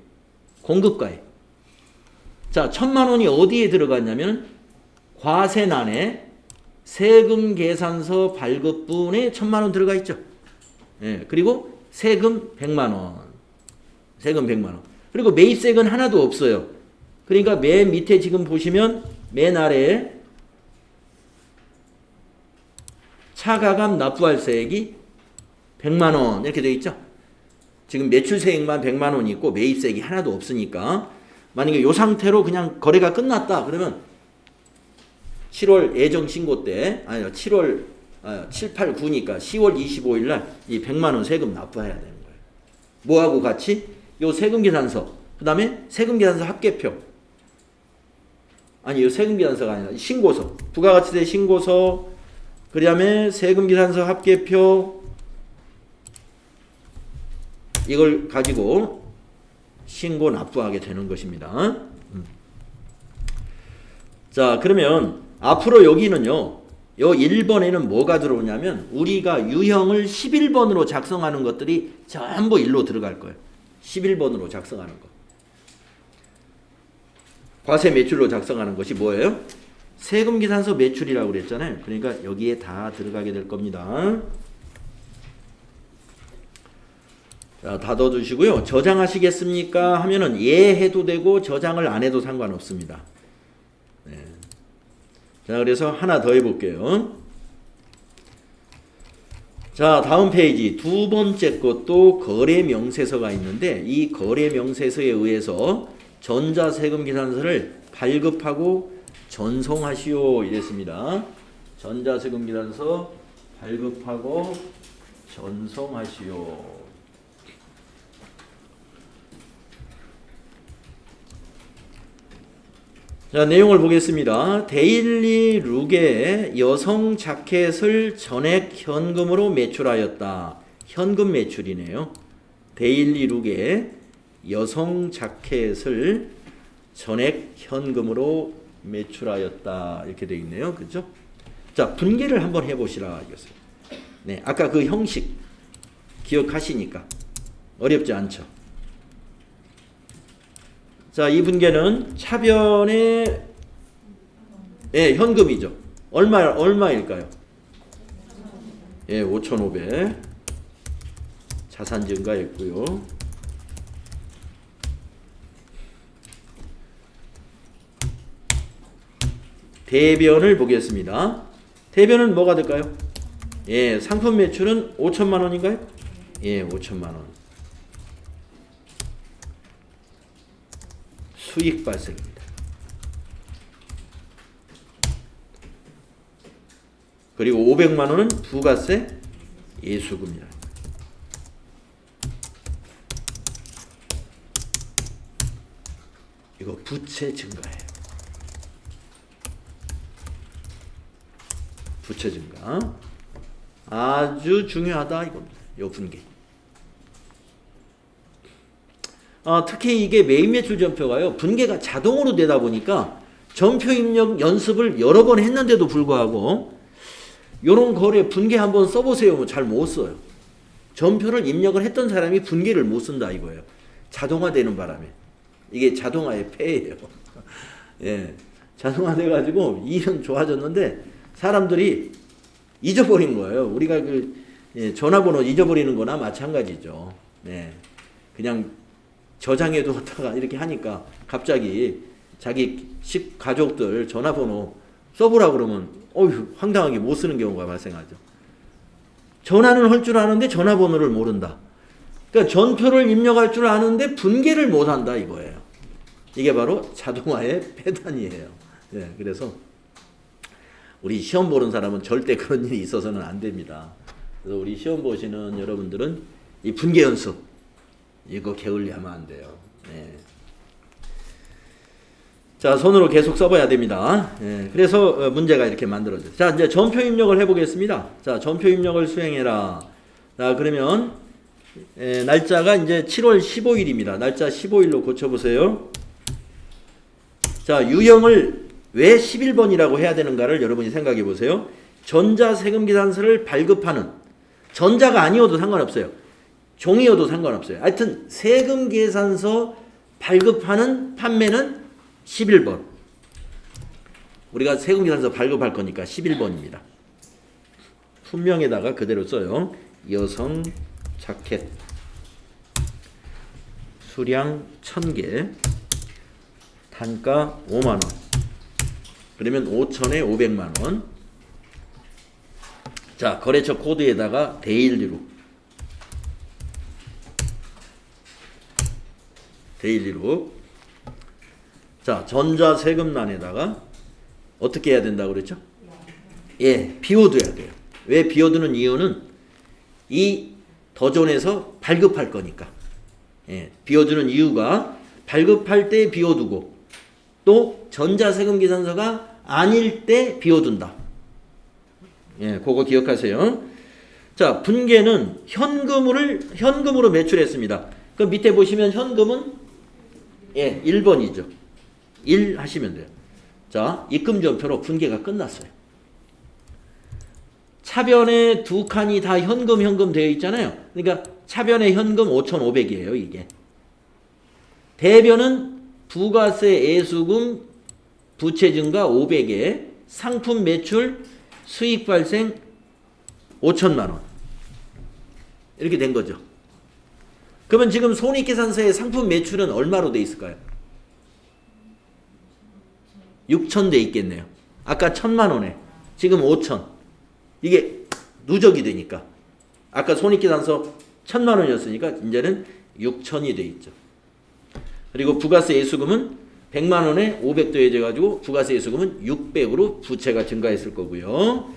공급가액. 자, 1,000만 원이 어디에 들어갔냐면 과세란에 세금계산서 발급분에 1,000만 원 들어가 있죠. 예, 그리고 세금 100만 원. 세금 100만 원. 그리고 매입세액은 하나도 없어요. 그러니까 맨 밑에 지금 보시면 맨 아래에 차가감 납부할 세액이 100만 원 이렇게 되어 있죠. 지금 매출세액만 100만 원이 있고 매입세액이 하나도 없으니까 만약에 이 상태로 그냥 거래가 끝났다 그러면 7월 예정 신고 때 아니 7월 7, 8, 9니까 10월 25일 날 이 100만 원 세금 납부해야 되는 거예요. 뭐하고 같이? 요 세금 계산서. 그다음에 세금 계산서 합계표. 아니 요 세금 계산서가 아니라 신고서. 부가가치세 신고서. 그다음에 세금 계산서 합계표. 이걸 가지고 신고 납부하게 되는 것입니다. 자, 그러면 앞으로 여기는요. 요 1번에는 뭐가 들어오냐면 우리가 유형을 11번으로 작성하는 것들이 전부 일로 들어갈 거예요. 11번으로 작성하는 거. 과세 매출로 작성하는 것이 뭐예요? 세금 계산서 매출이라고 그랬잖아요. 그러니까 여기에 다 들어가게 될 겁니다. 자, 다 넣어주시고요. 저장하시겠습니까? 하면은 예 해도 되고 저장을 안 해도 상관없습니다. 네. 자, 그래서 하나 더 해볼게요. 자, 다음 페이지 두 번째 것도 거래명세서가 있는데 이 거래명세서에 의해서 전자세금 계산서를 발급하고 전송하시오 이랬습니다. 전자세금 계산서 발급하고 전송하시오. 자, 내용을 보겠습니다. 데일리 룩에 여성 자켓을 전액 현금으로 매출하였다. 현금 매출이네요. 데일리 룩에 여성 자켓을 전액 현금으로 매출하였다. 이렇게 되어 있네요. 그죠? 자, 분개를 한번 해보시라 이거죠. 네, 아까 그 형식 기억하시니까 어렵지 않죠? 자, 이 분개는 차변의 현금이죠. 얼마일까요? 5,500 자산 증가했고요. 대변을 보겠습니다. 대변은 뭐가 될까요? 상품 매출은 5천만 원인가요? 5천만 원. 수익 발생입니다. 그리고 500만 원은 부가세 예수금이다. 이거 부채 증가예요. 부채 증가. 아주 중요하다 이겁니다. 요 분기. 특히 이게 매입 매출 전표가요. 분개가 자동으로 되다 보니까 전표 입력 연습을 여러 번 했는데도 불구하고 요런 거래 분개 한번 써보세요. 잘 못 써요. 전표를 입력을 했던 사람이 분개를 못 쓴다 이거예요. 자동화되는 바람에. 이게 자동화의 폐예요. 자동화돼가지고 일은 좋아졌는데 사람들이 잊어버린 거예요. 우리가 전화번호 잊어버리는 거나 마찬가지죠. 그냥 저장해두었다가 이렇게 하니까 갑자기 자기 가족들 전화번호 써보라 그러면 황당하게 못 쓰는 경우가 발생하죠. 전화는 할 줄 아는데 전화번호를 모른다. 그러니까 전표를 입력할 줄 아는데 분개를 못한다 이거예요. 이게 바로 자동화의 폐단이에요. 그래서 우리 시험 보는 사람은 절대 그런 일이 있어서는 안 됩니다. 그래서 우리 시험 보시는 여러분들은 이 분개 연습 이거 게을리하면 안 돼요. 자, 손으로 계속 써봐야 됩니다. 그래서 문제가 이렇게 만들어져요. 자, 이제 전표 입력을 해보겠습니다. 자, 전표 입력을 수행해라. 자, 그러면 날짜가 이제 7월 15일입니다. 날짜 15일로 고쳐보세요. 자, 유형을 왜 11번이라고 해야 되는가를 여러분이 생각해 보세요. 전자세금 계산서를 발급하는 전자가 아니어도 상관없어요. 종이어도 상관없어요. 하여튼 세금 계산서 발급하는 판매는 11번. 우리가 세금 계산서 발급할 거니까 11번입니다. 품명에다가 그대로 써요. 여성 자켓 수량 1000개 단가 5만원. 그러면 5천에 500만원. 자, 거래처 코드에다가 데일리로 데일리로. 자, 전자세금란에다가 어떻게 해야 된다고 그랬죠? 예, 비워둬야 돼요. 왜 비워두는 이유는 이 더존에서 발급할 거니까. 예, 비워두는 이유가 발급할 때 비워두고 또 전자세금계산서가 아닐 때 비워둔다. 예, 그거 기억하세요. 자, 분계는 현금으로 매출했습니다. 그 밑에 보시면 현금은 예, 1번이죠. 1 하시면 돼요. 자, 입금전표로 분계가 끝났어요. 차변에 두 칸이 다 현금 되어 있잖아요. 그러니까 차변에 현금 5,500이에요, 이게. 대변은 부가세 애수금 부채 증가 500에 상품 매출 수익 발생 5천만 원. 이렇게 된 거죠. 그러면 지금 손익계산서의 상품 매출은 얼마로 돼 있을까요? 6천 돼 있겠네요. 아까 1,000만 원에 지금 5천. 이게 누적이 되니까 아까 손익계산서 1,000만 원이었으니까 이제는 6천이 돼 있죠. 그리고 부가세 예수금은 100만 원에 500 더해져 가지고 부가세 예수금은 600으로 부채가 증가했을 거고요.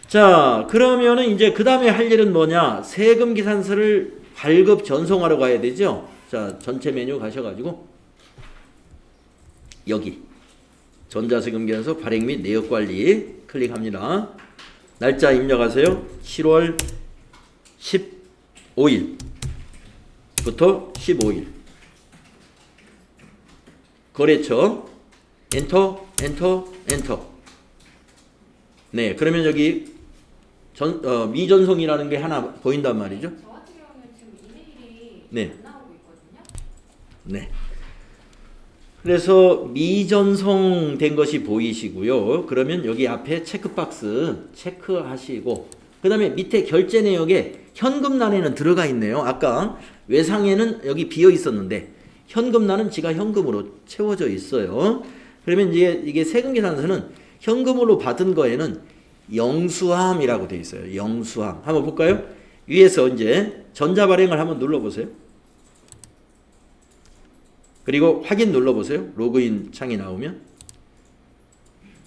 자, 그러면은 이제 그 다음에 할 일은 뭐냐? 세금 계산서를 발급 전송하러 가야 되죠. 자, 전체 메뉴 가셔가지고 여기 전자세금 계산서 발행 및 내역 관리 클릭합니다. 날짜 입력하세요. 7월 15일부터 15일. 거래처 엔터. 네, 그러면 여기 미전송이라는 게 하나 보인단 말이죠. 저 같은 경우는 지금 이메일이 네. 안 나오고 있거든요. 네. 그래서 미전송된 것이 보이시고요. 그러면 여기 앞에 체크박스 체크하시고 그 다음에 밑에 결제 내역에 현금란에는 들어가 있네요. 아까 외상에는 여기 비어 있었는데 현금란은 지가 현금으로 채워져 있어요. 그러면 이게 세금계산서는 현금으로 받은 거에는 영수함이라고 되어 있어요. 영수함. 한번 볼까요? 위에서 이제 전자발행을 한번 눌러보세요. 그리고 확인 눌러보세요. 로그인 창이 나오면.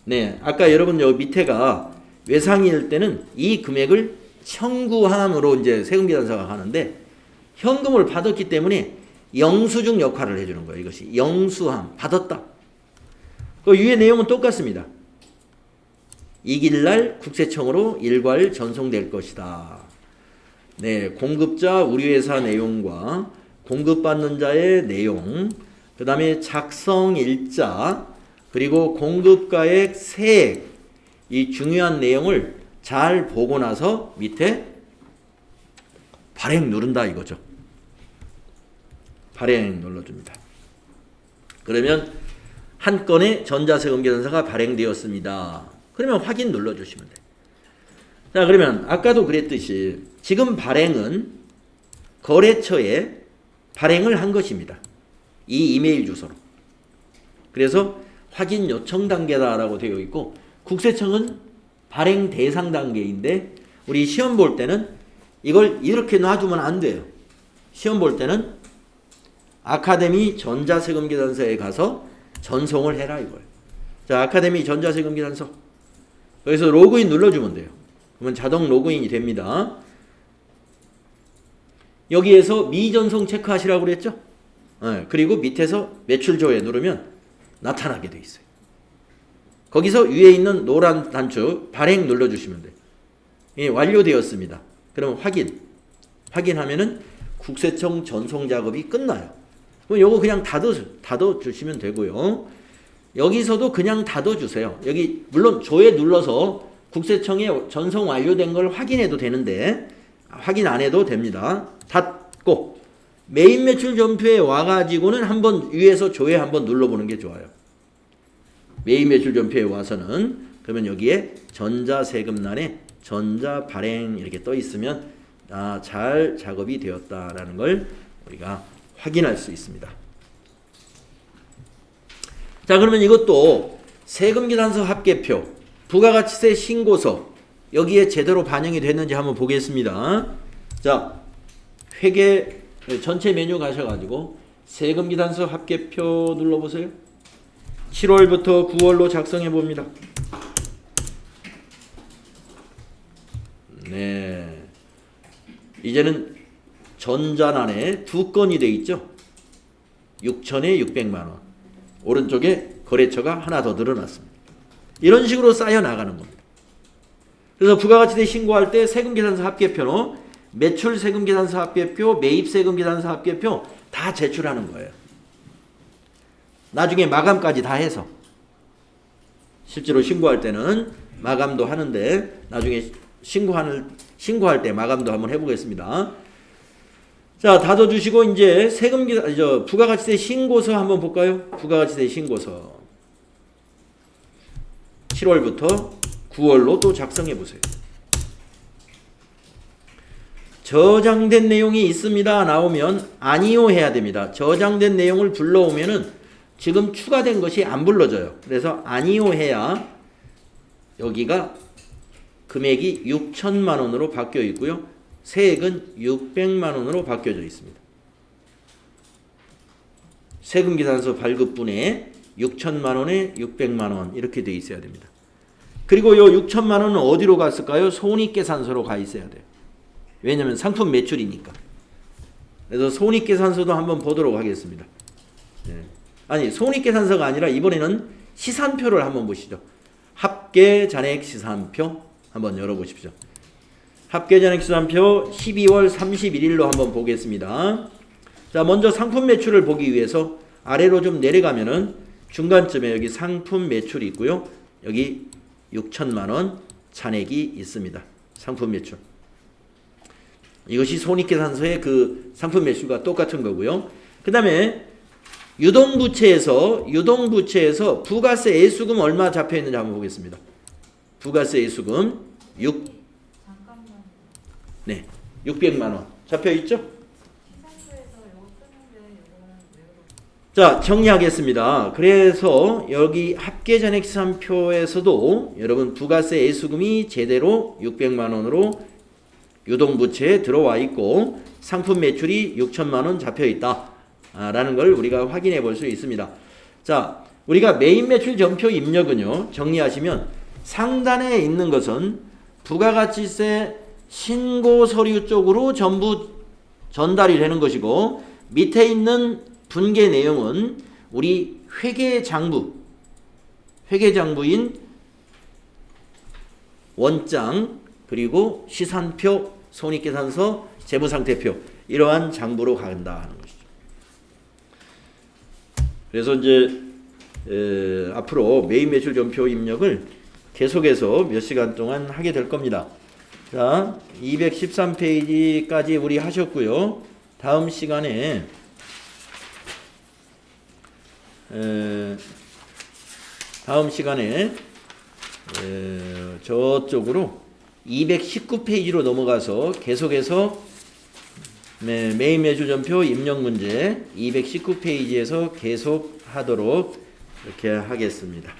네, 아까 여러분 여기 밑에가 외상일 때는 이 금액을 청구함으로 이제 세금계산서가 하는데 현금을 받았기 때문에 영수증 역할을 해주는 거예요. 이것이 영수함 받았다. 그 위에 내용은 똑같습니다. 이길날 국세청으로 일괄 전송될 것이다. 네, 공급자 우리회사 내용과 공급받는 자의 내용, 그 다음에 작성일자, 그리고 공급가액, 세액, 이 중요한 내용을 잘 보고 나서 밑에 발행 누른다 이거죠. 발행 눌러줍니다. 그러면 한 건의 전자세금계산서가 발행되었습니다. 그러면 확인 눌러주시면 돼요. 자, 그러면 아까도 그랬듯이 지금 발행은 거래처에 발행을 한 것입니다. 이 이메일 주소로. 그래서 확인 요청 단계다라고 되어 있고 국세청은 발행 대상 단계인데 우리 시험 볼 때는 이걸 이렇게 놔두면 안 돼요. 시험 볼 때는 아카데미 전자세금계산서에 가서 전송을 해라 이거예요. 자, 아카데미 전자세금계산서. 여기서 로그인 눌러주면 돼요. 그러면 자동 로그인이 됩니다. 여기에서 미전송 체크하시라고 그랬죠? 네, 그리고 밑에서 매출조회 누르면 나타나게 돼 있어요. 거기서 위에 있는 노란 단추 발행 눌러주시면 돼요. 예, 완료되었습니다. 그러면 확인하면은 국세청 전송 작업이 끝나요. 그럼 요거 그냥 닫아주시면 되고요. 여기서도 그냥 닫아주세요. 여기 물론 조회 눌러서 국세청에 전송 완료된 걸 확인해도 되는데 확인 안 해도 됩니다. 닫고 메인 매출 전표에 와가지고는 한번 위에서 조회 한번 눌러보는 게 좋아요. 메인 매출 전표에 와서는 그러면 여기에 전자세금란에 전자발행 이렇게 떠 있으면 잘 작업이 되었다라는 걸 우리가 확인할 수 있습니다. 자, 그러면 이것도 세금계산서 합계표, 부가가치세 신고서 여기에 제대로 반영이 됐는지 한번 보겠습니다. 자, 회계 전체 메뉴 가셔가지고 세금기단서 합계표 눌러보세요. 7월부터 9월로 작성해 봅니다. 네. 이제는 전자난에 두 건이 돼 있죠. 6천에 600만 원. 오른쪽에 거래처가 하나 더 늘어났습니다. 이런 식으로 쌓여 나가는 겁니다. 그래서 부가가치세 신고할 때 세금계산서 합계표는 매출 세금계산서 합계표, 매입 세금계산서 합계표 다 제출하는 거예요. 나중에 마감까지 다 해서. 실제로 신고할 때는 마감도 하는데 나중에 신고할 때 마감도 한번 해보겠습니다. 자, 닫아주시고 이제 부가가치세 신고서 한번 볼까요? 부가가치세 신고서 7월부터 9월로 또 작성해 보세요. 저장된 내용이 있습니다. 나오면 아니요 해야 됩니다. 저장된 내용을 불러오면은 지금 추가된 것이 안 불러져요. 그래서 아니요 해야 여기가 금액이 6천만 원으로 바뀌어 있고요. 세액은 600만 원으로 바뀌어져 있습니다. 세금계산서 발급분에 6천만 원에 600만 원 이렇게 돼 있어야 됩니다. 그리고 요 6천만 원은 어디로 갔을까요? 손익계산서로 가 있어야 돼요. 왜냐하면 상품 매출이니까. 그래서 손익계산서도 한번 보도록 하겠습니다. 네. 아니 손익계산서가 아니라 이번에는 시산표를 한번 보시죠. 합계잔액 시산표 한번 열어보십시오. 합계잔액 시산표 12월 31일로 한번 보겠습니다. 자, 먼저 상품 매출을 보기 위해서 아래로 좀 내려가면은 중간쯤에 여기 상품 매출이 있고요. 여기 6천만 원 잔액이 있습니다. 상품 매출. 이것이 손익계산서의 그 상품 매출과 똑같은 거고요. 그 다음에 유동부채에서 부가세 애수금 얼마 잡혀 있는지 한번 보겠습니다. 부가세 애수금 600만 원 잡혀 있죠? 자, 정리하겠습니다. 그래서 여기 합계잔액시산표에서도 여러분 부가세 애수금이 제대로 600만 원으로 유동부채에 들어와 있고 상품 매출이 6천만 원 잡혀 있다 라는 걸 우리가 확인해 볼 수 있습니다. 자, 우리가 매입 매출 전표 입력은요, 정리하시면 상단에 있는 것은 부가가치세 신고 서류 쪽으로 전부 전달이 되는 것이고, 밑에 있는 분계 내용은 우리 회계장부인 원장, 그리고 시산표, 손익계산서, 재무상태표, 이러한 장부로 간다 하는 것이죠. 그래서 이제 앞으로 매입 매출 전표 입력을 계속해서 몇 시간 동안 하게 될 겁니다. 자, 213페이지까지 우리 하셨고요. 다음 시간에 저쪽으로 219페이지로 넘어가서 계속해서 매입 매출 전표 입력 문제 219페이지에서 계속 하도록 이렇게 하겠습니다.